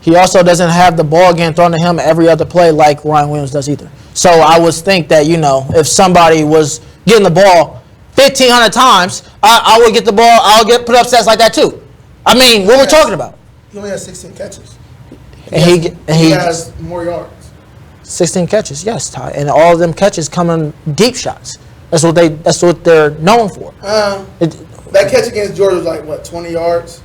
He also doesn't have the ball getting thrown to him every other play like Ryan Williams does either. So I would think that, if somebody was getting the ball 1,500 times, I would get the ball. I'll put up stats like that too. I mean, what we're talking about? He only has 16 catches. He has more yards. 16 catches, yes, Ty, and all of them catches come in deep shots. That's what they're known for. That catch against Georgia was like what, 20 yards?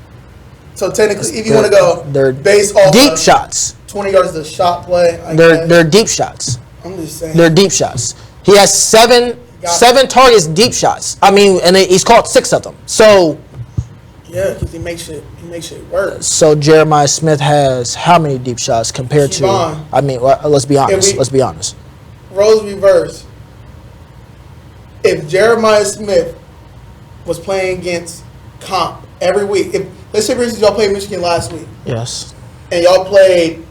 So technically, if you want to go base off deep shots, 20 yards is a shot play. They're deep shots. I'm just saying. They're deep shots. He has seven targets deep shots. I mean, and he's caught 6 of them. So yeah, because he makes it work. So Jeremiah Smith has how many deep shots compared to? I mean, let's be honest. Roles reverse. If Jeremiah Smith was playing against comp every week, let's say for instance y'all played Michigan last week. Yes. And y'all played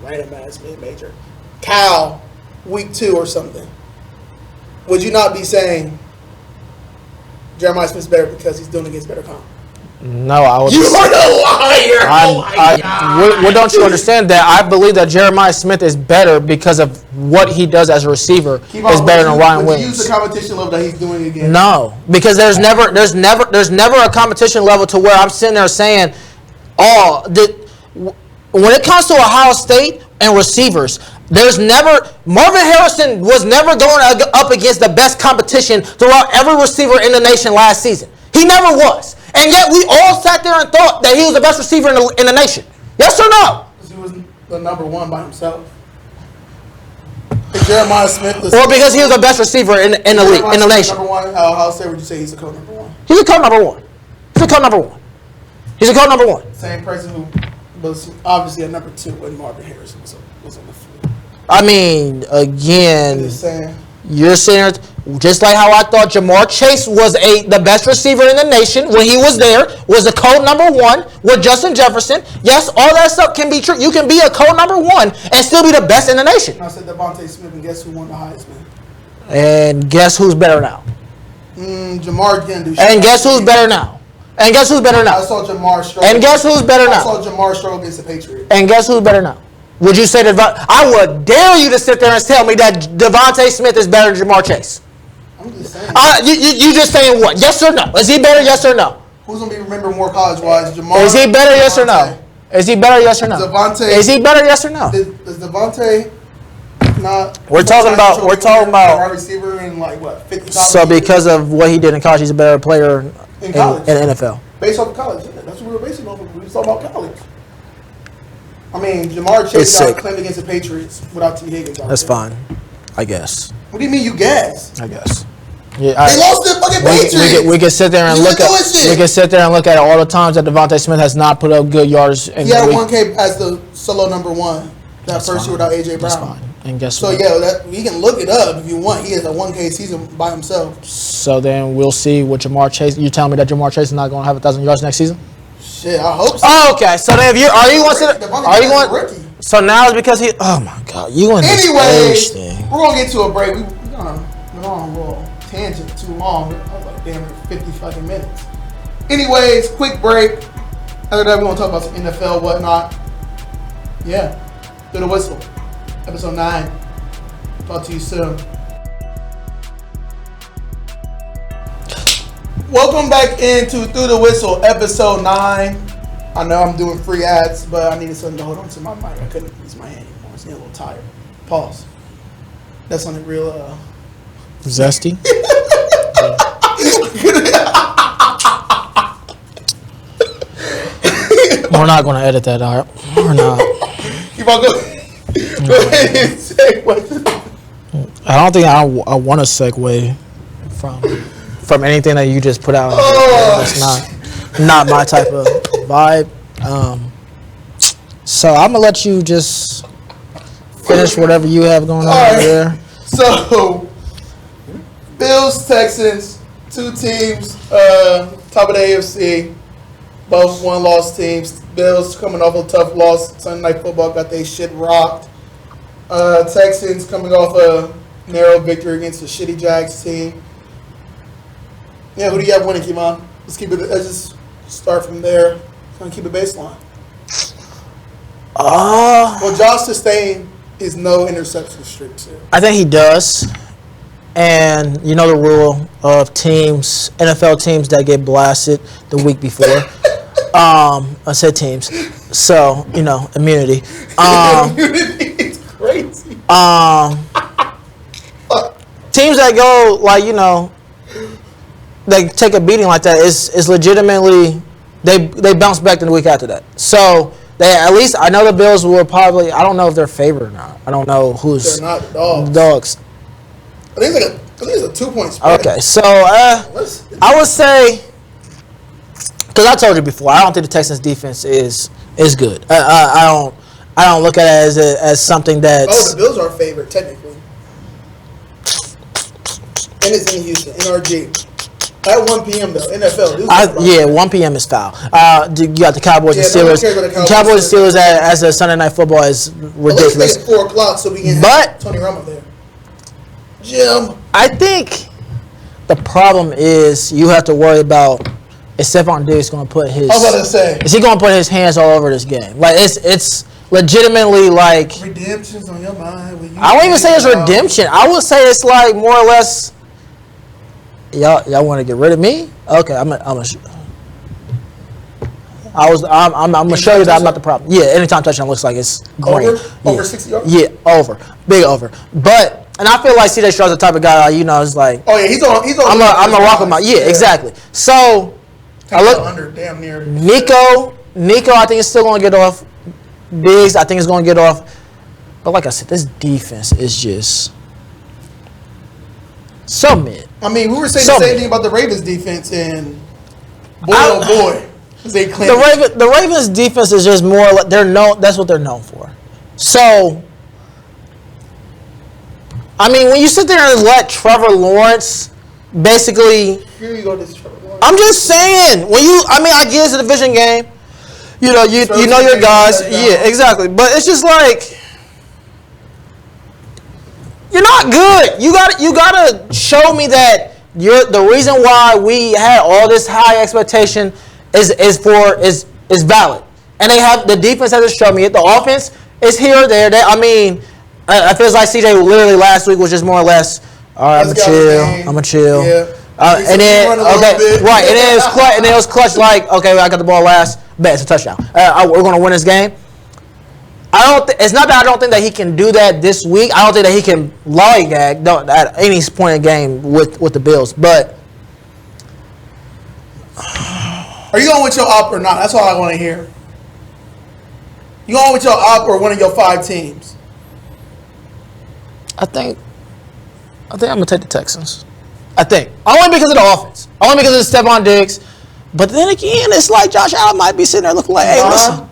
random ass mid-major Cal week 2 or something. Would you not be saying Jeremiah Smith's better because he's doing against better comp? No, I would. You are the liar! What don't you understand? That I believe that Jeremiah Smith is better because of what he does as a receiver is better than Ryan Williams. Use the competition level that he's doing again. No, because there's never a competition level to where I'm sitting there saying, when it comes to Ohio State and receivers, Marvin Harrison was never going up against the best competition throughout every receiver in the nation last season. He never was. And yet we all sat there and thought that he was the best receiver in the nation. Yes or no? Because he was the number 1 by himself. If Jeremiah Smith was... Or because he was the best receiver in the league, in the nation. Number 1, Ohio State, would you say he's a co-number 1? He's a co-number 1. He's a co-number 1. Same person who was obviously a number 2 when Marvin Harrison was on the field. I mean, again, you're saying just like how I thought Jamar Chase was the best receiver in the nation when he was there, was a code number 1 with Justin Jefferson. Yes, all that stuff can be true. You can be a code number 1 and still be the best in the nation. I said Devontae Smith, and guess who won the Heisman? And guess who's better now? Jamar didn't do shit. And guess who's better now? And guess who's better now? I saw Jamar struggle. And guess who's better now? I saw Jamar struggle against the Patriots. And guess who's better now? Would you say that? I would dare you to sit there and tell me that Devontae Smith is better than Jamar Chase. I'm just saying. You just saying what? Yes or no? Is he better? Yes or no? Who's gonna be remembered more college-wise? Jamar. Is he better? Yes or no? Is he better? Yes or no? Devontae. Is he better? Yes or no? Does Devontae? not. We're talking about wide receiver in like what 50. So because of what he did in college, he's a better player in college in the NFL. Based off of college, yeah, that's what we were basing off of. We were talking about college. I mean, Jamar Chase got claimed against the Patriots without T. Higgins. That's fine, I guess. What do you mean, you guess? I guess. Yeah, they lost to the fucking Patriots. We can sit there and look at. We can sit there and look at all the times that Devontae Smith has not put up good yards. He had 1K as the solo number one that first year without AJ Brown. That's fine. And guess so what? So yeah, we can look it up if you want. He has a 1K season by himself. So then we'll see what Jamar Chase. You telling me that Jamar Chase is not going to have 1,000 yards next season? Shit, I hope so. Oh, okay. So then, are you going? So now it's because he. Oh my God, you going? Anyways, we're gonna get to a break. We're gonna go on a little tangent too long. I was like, damn, 50 fucking minutes. Anyways, quick break. After that, we're gonna talk about some NFL whatnot. Yeah, Through the Whistle, episode 9. Talk to you soon. Welcome back into Through the Whistle, episode 9. I know I'm doing free ads, but I needed something to hold on to my mic. I couldn't use my hand anymore. I was getting a little tired. Pause. That's something real zesty. We're not going to edit that out. We're not. Keep on going. Go ahead and say what. I don't think I want to segue from anything that you just put out. It's not my type of vibe. So I'm gonna let you just finish whatever you have going on over there. So Bills, Texans, two teams, top of the AFC, both one-loss teams. Bills coming off a tough loss. Sunday Night Football got their shit rocked. Texans coming off a narrow victory against the shitty Jags team. Yeah, who do you have winning, Kimon? Let's just start from there. Gonna keep it baseline. Well, Josh Sustain is no interception streak too. I think he does. And you know the rule of teams, NFL teams that get blasted the week before. I said teams. So, immunity. Immunity is crazy. Teams that go they take a beating like that is legitimately they bounce back in the week after that. So they at least I know the Bills will probably I don't know if they're favored or not. I don't know who's they're not dogs. Dogs. I think it's a 2-point spread. Okay, so I would say because I told you before I don't think the Texans defense is good. I don't look at it as something that's the Bills are favored technically. And it's in Houston, NRG. At 1 p.m. though, NFL. 1 p.m. is foul. You got the Cowboys and Steelers. Cowboys and Steelers as a Sunday Night Football is ridiculous. At least make it 4 o'clock so we can have Tony Romo there. Jim. I think the problem is you have to worry about is Stephon Diggs going to put his. I was about to say. Is he going to put his hands all over this game? Like it's legitimately like. Redemption's on your mind. I won't even say it's redemption. I would say it's like more or less. Y'all want to get rid of me? Okay, I'm gonna show you that I'm not the problem. Yeah, anytime touchdown looks like it's green. Over 60 yards? Yeah, over. Big over. And I feel like C.J. Stroud's the type of guy, is like. Oh yeah, he's on. I'm gonna rock with my. Yeah, exactly. So I look under damn near. Nico, I think is still gonna get off. Diggs, I think is gonna get off. But like I said, this defense is just so mid. I mean, we were saying the same thing about the Ravens defense, and boy, they claim the Ravens defense is just more. That's what they're known for. So, I mean, when you sit there and let Trevor Lawrence, basically, here you go, this Trevor Lawrence. I'm just saying I get it's a division game. You know your guys. Yeah, exactly. But it's just like. You're not good. You gotta show me that the reason why we had all this high expectation is valid. And they have the defense has to show me it. The offense is here or there. I feel like CJ literally last week was just more or less. All right, I'm gonna chill. Yeah. And then right, and then it was clutch. Like I got the ball last. Bet it's a touchdown. We're gonna win this game. It's not that I don't think that he can do that this week. I don't think that he can lollygag at any point in the game with the Bills. But are you going with your op or not? That's all I want to hear. You going with your op or one of your 5 teams? I think I'm gonna take the Texans. I think only because of the offense, only because of Stephon Diggs. But then again, it's like Josh Allen might be sitting there looking like, hey, listen.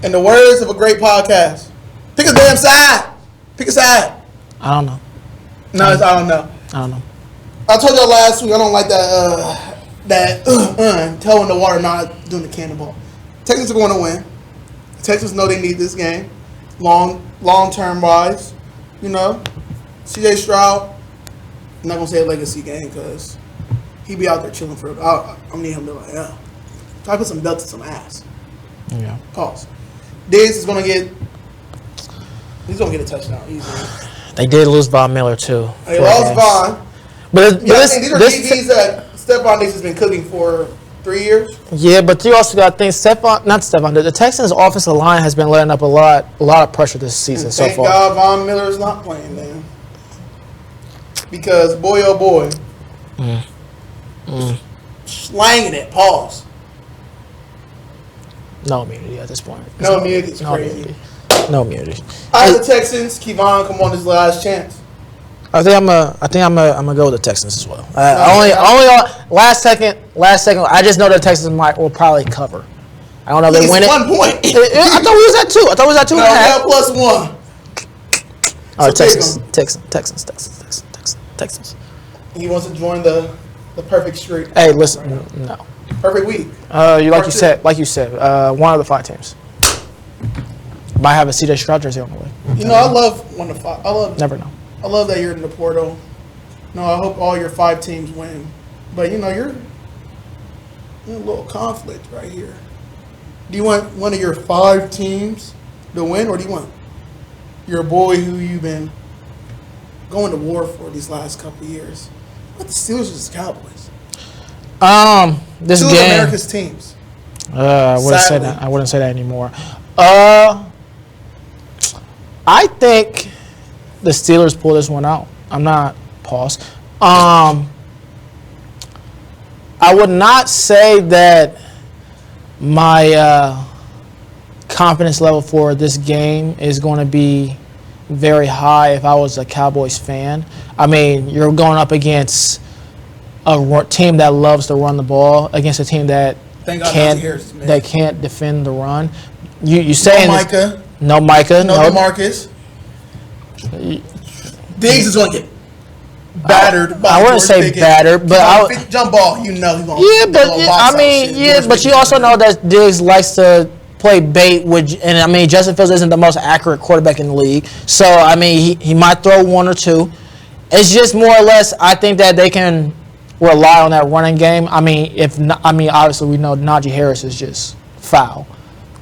In the words of a great podcast, pick a damn side. Pick a side. I don't know. No, I don't know. I don't know. I told y'all last week I don't like that toe in the water, not doing the cannonball. Texans are going to win. The Texans know they need this game, long term wise. You know, C.J. Stroud. I'm not gonna say a legacy game because he be out there chilling for. I need him to like, yeah. Try to put some belt to some ass. Yeah. Pause. Diggs is gonna get. He's gonna get a touchdown easily. They did lose Von Miller too. They lost Von. But these are DBs that Stephon Diggs has been cooking for 3 years. Yeah, but you also got to think the Texans' offensive line has been letting up a lot of pressure this season so far. Thank God Von Miller is not playing, man. Because boy, oh boy, slanging it. Pause. No immunity at this point. No immunity is crazy. No immunity. Out of the Texans, Kevon come on his last chance. I think I'm gonna go with the Texans as well. Only last second. I just know the Texans will probably cover. I don't know if they win it. 1 point. I thought we was at 2. I thought we was at 2.5. No, +1. All right, So Texans. He wants to join the perfect streak. Hey, listen, no. Perfect week. Like you said, one of the 5 teams might have a C.J. Stroud jersey on the way. You know, I love 1 to 5. Never know. I love that you're in the portal. No, I hope all your 5 teams win. But you know, you're in a little conflict right here. Do you want one of your 5 teams to win, or do you want your boy who you've been going to war for these last couple of years? What the Steelers or the Cowboys? This 2 game. of America's teams. I wouldn't say that anymore. I think the Steelers pull this one out. I'm not pause. I would not say that my confidence level for this game is going to be very high if I was a Cowboys fan. I mean, you're going up against a team that loves to run the ball, against a team that can't defend the run. You saying no Micah, no DeMarcus. Diggs is going to get battered. I wouldn't say battered, but jump ball. You know he's going. Yeah, but you also know that Diggs likes to play bait, and I mean Justin Fields isn't the most accurate quarterback in the league, so I mean he might throw 1 or 2. It's just more or less I think that they can rely on that running game. I mean obviously we know Najee Harris is just foul,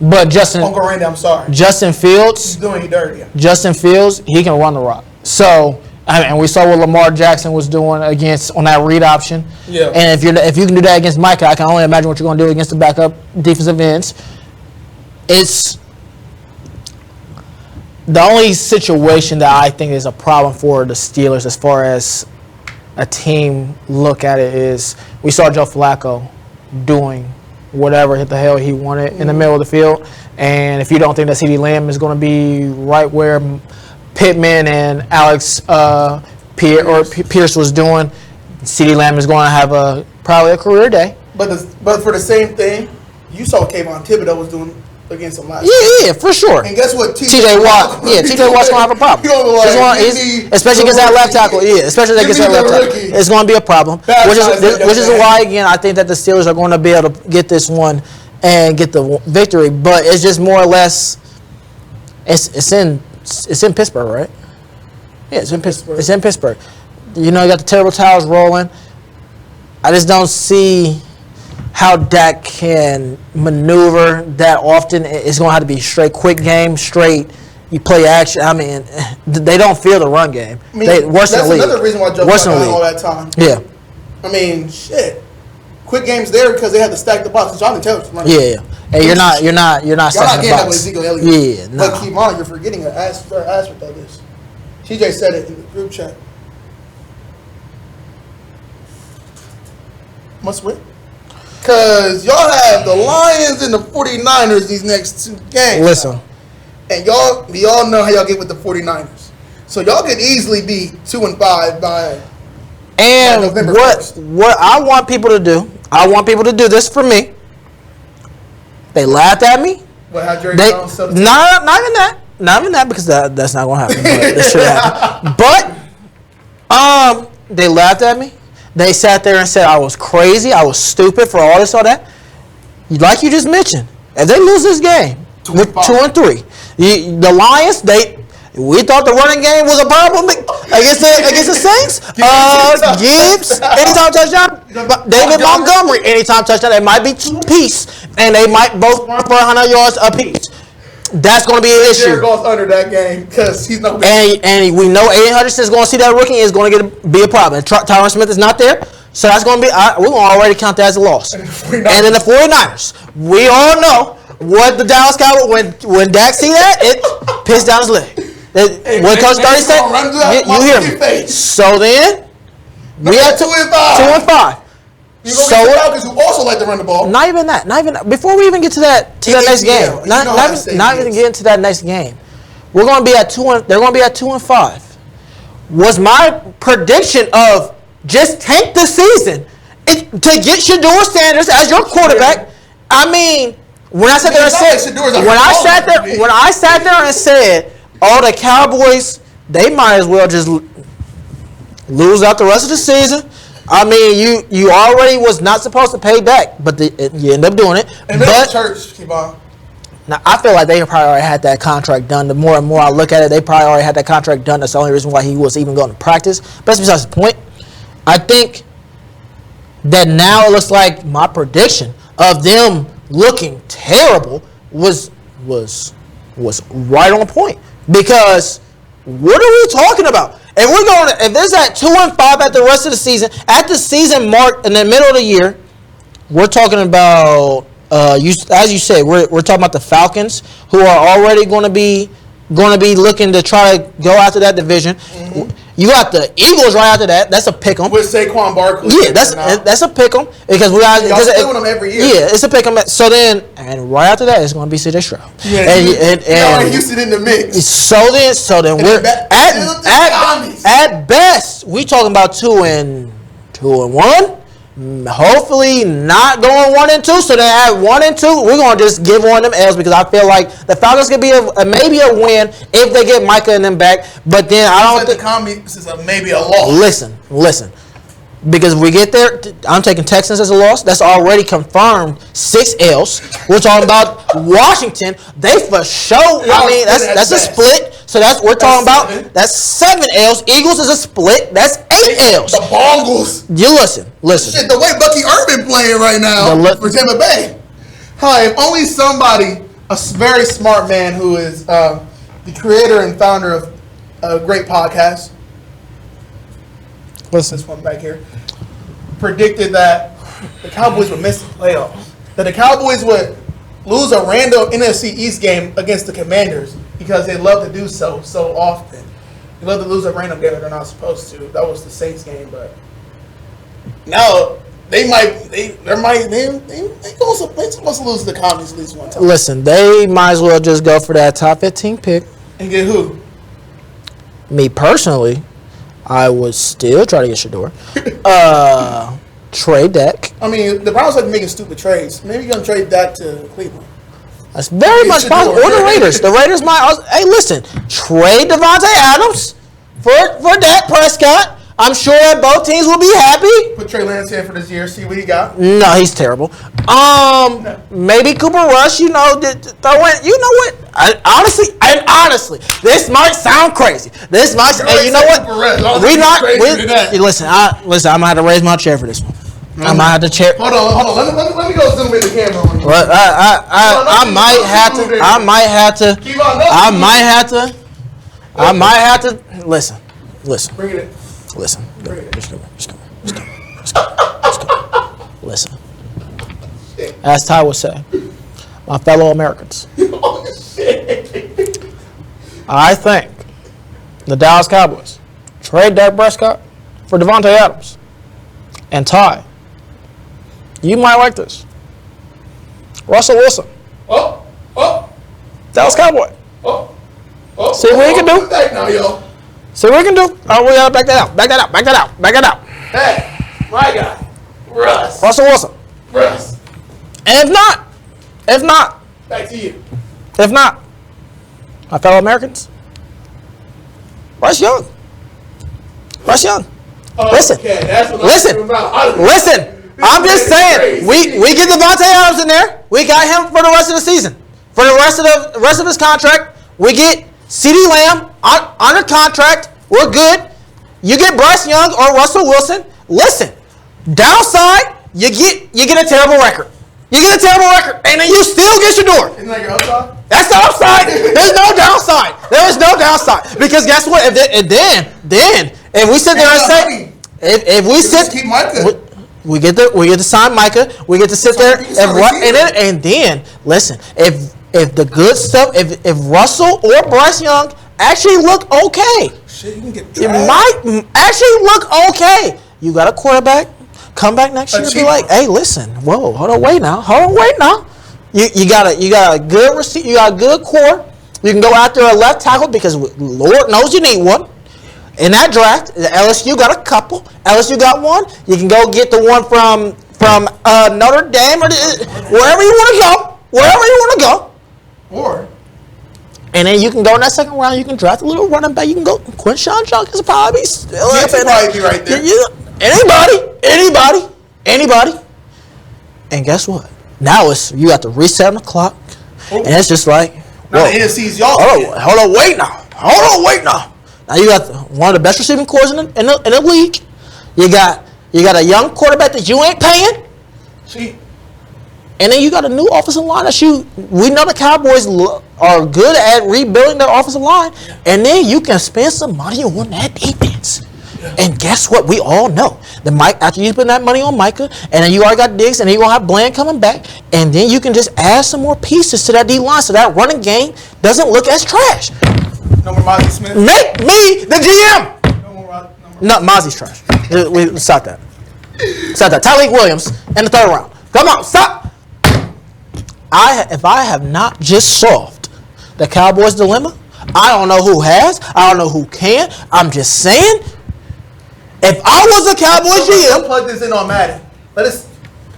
but Uncle Randy, I'm sorry. Justin Fields, he's doing you dirty. Justin Fields, he can run the rock. So and we saw what Lamar Jackson was doing on that read option. Yeah. And if you can do that against Micah, I can only imagine what you're going to do against the backup defensive ends. It's the only situation that I think is a problem for the Steelers as far as a team look at it is we saw Joe Flacco doing whatever the hell he wanted in the middle of the field. And if you don't think that CeeDee Lamb is going to be right where Pittman and Alex Pierce was doing, CeeDee Lamb is going to have probably a career day. But for the same thing, you saw Kayvon Thibodeau was doing against him last year. Yeah, for sure. And guess what? TJ Watt. Yeah, TJ Watt's going to have a problem. Especially against that left tackle. Yeah, especially against that left tackle. It's going to be a problem. Which is why, again, I think that the Steelers are going to be able to get this one and get the victory. But it's just more or less, it's in Pittsburgh, right? Yeah, it's in Pittsburgh. It's in Pittsburgh. You know, you got the terrible towels rolling. I just don't see how Dak can maneuver that often. It's going to have to be straight quick game, straight you play action. I mean, they don't feel the run game. I mean, worse than the league. That's another reason why Joe Flacco had all that time. Yeah. I mean, shit. quick games there because they had to stack the box. Jonathan Taylor's running. Yeah. Hey, you're not Y'all not stacking the getting that with box. Ezekiel Elliott. Yeah, no. But keep on, you're forgetting an ass with that is. TJ said it in the group chat. Must win. Because y'all have the Lions and the 49ers these next 2 games. Listen. And we all know how y'all get with the 49ers. So y'all could easily be 2-5 by November 1st. What I want people to do, I want people to do this for me. They laughed at me. What, how Jerry They, Jones not even that. Not even that, because that's not going to happen. But it should happen. But they laughed at me. They sat there and said I was crazy. I was stupid for all this, all that. Like you just mentioned, if they lose this game, 2-3, the Lions, we thought the running game was a problem against the Saints. Gibbs, anytime touchdown. David Montgomery, anytime touchdown. It might be 2-piece, and they might both run for 100 yards apiece. That's going to be an issue. Jared Goff's under that game because he's no good. And we know Aiden Hutchinson is going to see that rookie is going to be a problem. Tyron Smith is not there, so that's going to be we're going to already count that as a loss. And then the 49ers, we all know what the Dallas Cowboys when Dak see that it pissed down his leg. When Coach 30 said, you hear me. So then we had 2-5. You go get the Falcons, who also like to run the ball. Not even that. Before we even get to that next game. Not even get into that next game. We're going to be at 2. They're going to be at 2-5. Was my prediction of just tank the season to get Shedeur Sanders as your quarterback? I mean, when I sat there and said, when I sat there and said, oh, the Cowboys, they might as well just lose out the rest of the season. I mean, you already was not supposed to pay back, but you end up doing it. And but church, keep on. Now, I feel like they probably already had that contract done. The more and more I look at it, they probably already had that contract done. That's the only reason why he was even going to practice. But that's besides the point. I think that now it looks like my prediction of them looking terrible was right on point. Because what are we talking about? If this is at 2-5 at the rest of the season, at the season mark in the middle of the year, we're talking about as you said, we're talking about the Falcons, who are already going to be looking to try to go after that division. Mm-hmm. You got the Eagles right after that. That's a pick 'em. With Saquon Barkley. Yeah, that's a pick 'em because we got y'all play with them every year. Yeah, it's a pick 'em. So then, and right after that, it's going to be C.J. Stroud. Yeah, and Houston in the mix. So then we're at best we talking about 2-1. Hopefully not going 1-2. So then at 1-2, we're gonna just give one of them L's because I feel like the Falcons could be maybe a win if they get Micah and them back. But then I don't think the comments is maybe a loss. Listen. Because if we get there, I'm taking Texans as a loss. That's already confirmed 6 L's. We're talking about Washington. They for sure. I mean, that's a split. So we're talking about 7 L's. Eagles is a split. That's 8 L's. The Bongles. You listen. Shit, the way Bucky Urban playing right now for Tampa Bay. If only somebody, a very smart man who is the creator and founder of a great podcast. Listen. This one back here. Predicted that the Cowboys would miss the playoffs. That the Cowboys would lose a random NFC East game against the Commanders because they love to do so often. They love to lose a random game that they're not supposed to. That was the Saints game, but now they supposed to lose to the Commies at least one time. Listen, they might as well just go for that top 15 pick. And get who? Me personally, I would still try to get Shedeur. Trade Dak. I mean, the Browns like making stupid trades. Maybe you're going to trade that to Cleveland. That's very much possible. Or the Raiders. The Raiders might. Hey, listen. Trade Devontae Adams for Dak Prescott. I'm sure that both teams will be happy. Put Trey Lance in for this year. See what he got. No, he's terrible. Maybe Cooper Rush. You know, throw in. You know what? Honestly, this might sound crazy. This might. Hey, you know what? Listen. I'm gonna have to raise my chair for this one. I'm gonna have to chair. Hold on. Let me go zoom in the camera. Well, I might have to. Listen. Bring it in. Listen. Listen. shit. As Ty would say, my fellow Americans. Oh, shit. I think the Dallas Cowboys trade Dak Prescott for Devontae Adams. And Ty, you might like this. Russell Wilson, Oh. Dallas Cowboy. Oh. See what he can do. Back now, yo. See what we can do. Oh, we gotta back that out. Back that out. Back that out. Back that out. Hey, my guy. Russ. Russell Wilson. Russ. And if not, Back to you. my fellow Americans, Bryce Young. Oh, Listen. Okay, that's what Listen. I'm about. Listen. I'm just saying, we get Devontae Adams in there. We got him for the rest of the season. For the rest of his contract, we get CeeDee Lamb under contract. We're good. You get Bryce Young or Russell Wilson. Listen, downside, you get a terrible record. You get a terrible record, and then you still get your door. Isn't that your upside? That's the upside. There's no downside. There is no downside because guess what? If we sit there and say, if we sit, keep Micah. we get to sign Micah. We get to sit there and then listen. If the good stuff, if Russell or Bryce Young actually look okay, Shit, you can get it might actually look okay. You got a quarterback. Come back next year and be like, hey, listen, whoa, hold on, wait now. You got a good receiver, you got a good core. You can go after a left tackle because Lord knows you need one. In that draft, LSU got a couple. LSU got one. You can go get the one from Notre Dame or wherever you want to go. Or And then you can go in that second round. You can draft a little running back. You can go. Quinshawn Junkins probably still Jets will probably be right there. Anybody. And guess what? Now you got to reset the clock, and it's just like, now whoa. the NFC's y'all. Hold on, wait now. Now you got one of the best receiving cores in the league. You got a young quarterback that you ain't paying. See, And then you got a new offensive line we know the Cowboys are good at rebuilding their offensive line. And then you can spend some money on that defense. And guess what? We all know after you spend that money on Micah, and then you already got Diggs, and then you're going to have Bland coming back, and then you can just add some more pieces to that D-line so that running game doesn't look as trash. no more Mozzie Smith. Make me the GM. No more. No, Mozzie's trash. We stop that. Tyreek Williams in the third round. Come on, stop. If I have not just solved the Cowboys' dilemma, I don't know who has. I don't know who can. I'm just saying, if I was a Cowboys Let's GM, plug this in on Madden. Let us,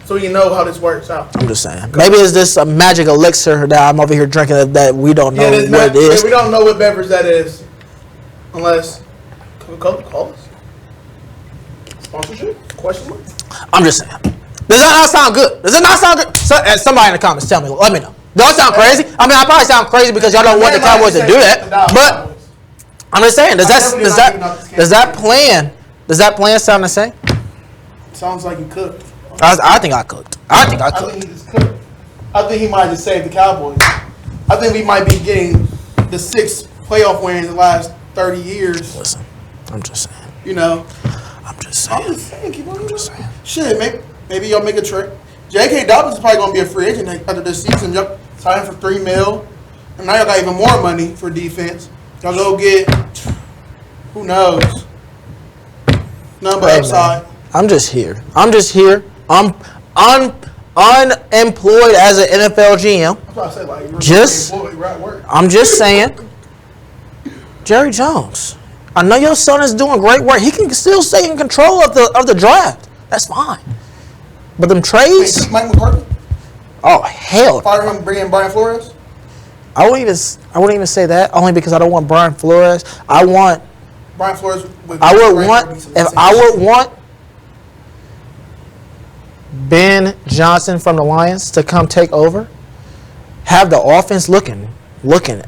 so you know how this works out. I'm just saying. Maybe it's this a magic elixir that I'm over here drinking that we don't know what it is. We don't know what beverage that is, unless call us. Sponsorship? Question mark? I'm just saying. Does that not sound good? Does it not sound good? Somebody in the comments tell me. Let me know. Does that sound crazy? I mean, I probably sound crazy because y'all don't want the Cowboys to do that. But I'm just saying, does that plan sound the same? Sounds like he cooked. I think I cooked. I think he just cooked. I think he might just save the Cowboys. I think we might be getting the 6th playoff win in the last 30 years. Listen, I'm just saying. You know. I'm just I'm saying. just saying. Keep on saying. Shit, maybe y'all make a trade. J.K. Dobbins is probably going to be a free agent after this season. Y'all sign him for $3 million. And now y'all got even more money for defense. Y'all go get, who knows? None but upside. I'm just here. I'm unemployed as an NFL GM. I'm trying to say, like, you're at work. I'm just saying, Jerry Jones, I know your son is doing great work. He can still stay in control of the draft. That's fine. But them trades, Hey, Mike McCarthy? oh hell, Fire him, bring in Brian Flores? I wouldn't even say that only because I don't want Brian Flores. Brian Flores. I would want Ben Johnson from the Lions to come take over, have the offense looking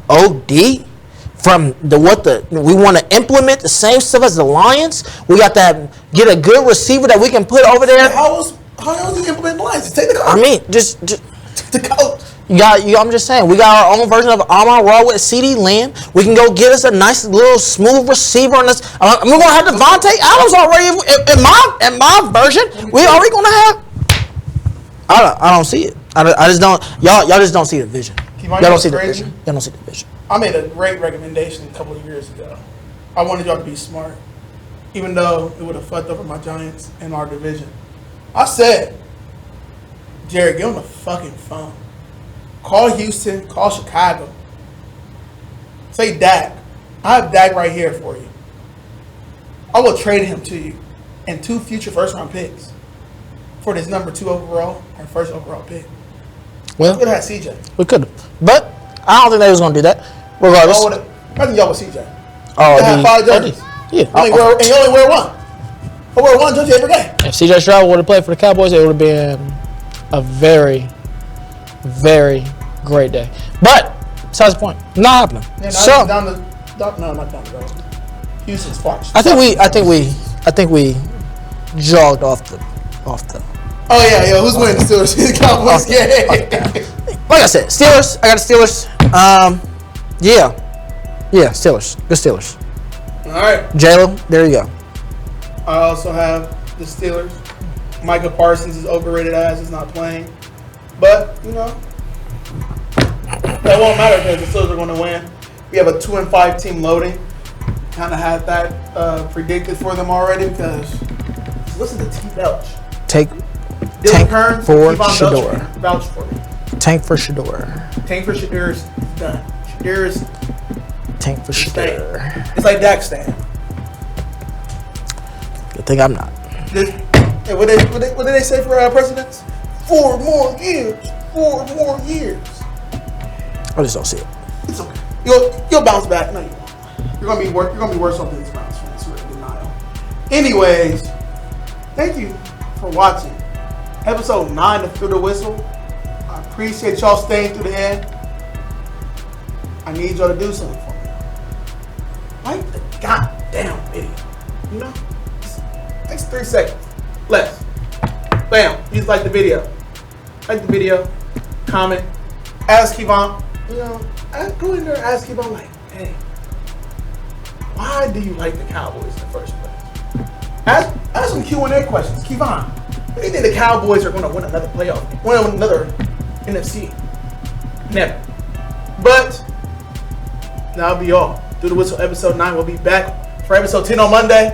OD. We want to implement the same stuff as the Lions. We got to get a good receiver that we can put over there. How else do you implement the lines? Just take the coach. I mean, just the coach. I'm just saying, we got our own version of Amon-Ra with CeeDee Lamb. We can go get us a nice little smooth receiver on this. We're gonna have Devontae Adams already in my version. We already gonna have. I don't see it. I just don't. Y'all just don't see the vision. Y'all don't see the crazy? vision. Y'all don't see the vision. I made a great recommendation a couple of years ago. I wanted y'all to be smart, even though it would have fucked over my Giants in our division. I said, Jared, get on the fucking phone. Call Houston. Call Chicago. Say Dak. I have Dak right here for you. I will trade him to you and 2 future first-round picks for this number 2 overall or first overall pick. Well, We could have had CJ. we could have, but I don't think they was gonna do that. Regardless. Imagine y'all with CJ. Oh, They had 5 I jerseys. did. Yeah. And you only wear one. I wear one jersey every day. If CJ Stroud would have played for the Cowboys, it would have been a very, very great day. But besides the point, not happening. Yeah, So not down the road. Houston's far. I think we jogged off the. Oh yeah, who's winning the Steelers? Cowboys. Yeah. Like I said, Steelers. I got the Steelers. Yeah, Steelers. Good Steelers. All right. Jalen, there you go. I also have the Steelers. Micah Parsons is overrated as he's not playing, but that won't matter because the Steelers are going to win. We have a 2-5 team loading. Kind of had that predicted for them already because listen to T. Belch. Tank Kearns, for Kevon Shador. Belch for me. Tank for Shador. Tank for Shador is done. Shador is Tank for Shador. it's like Dak stand. Good thing I'm not. What did they say for presidents? 4 more years. 4 more years. I just don't see it. It's okay. You'll bounce back. No, you won't. You're gonna be worse off than these Browns fans who are in denial. Anyways, thank you for watching episode 9 of Through the Whistle. I appreciate y'all staying through the end. I need y'all to do something for me. Like the goddamn video. Just takes 3 seconds. Less. Bam. You just like the video. Like the video. Comment. Ask Kevon. Go in there and ask Kevon like, hey, why do you like the Cowboys in the first place? Ask some Q&A questions. Kevon, do you think the Cowboys are going to win another playoff game? Win another NFC? Never. But that'll be all. Through the Whistle episode 9. We'll be back for episode 10 on Monday.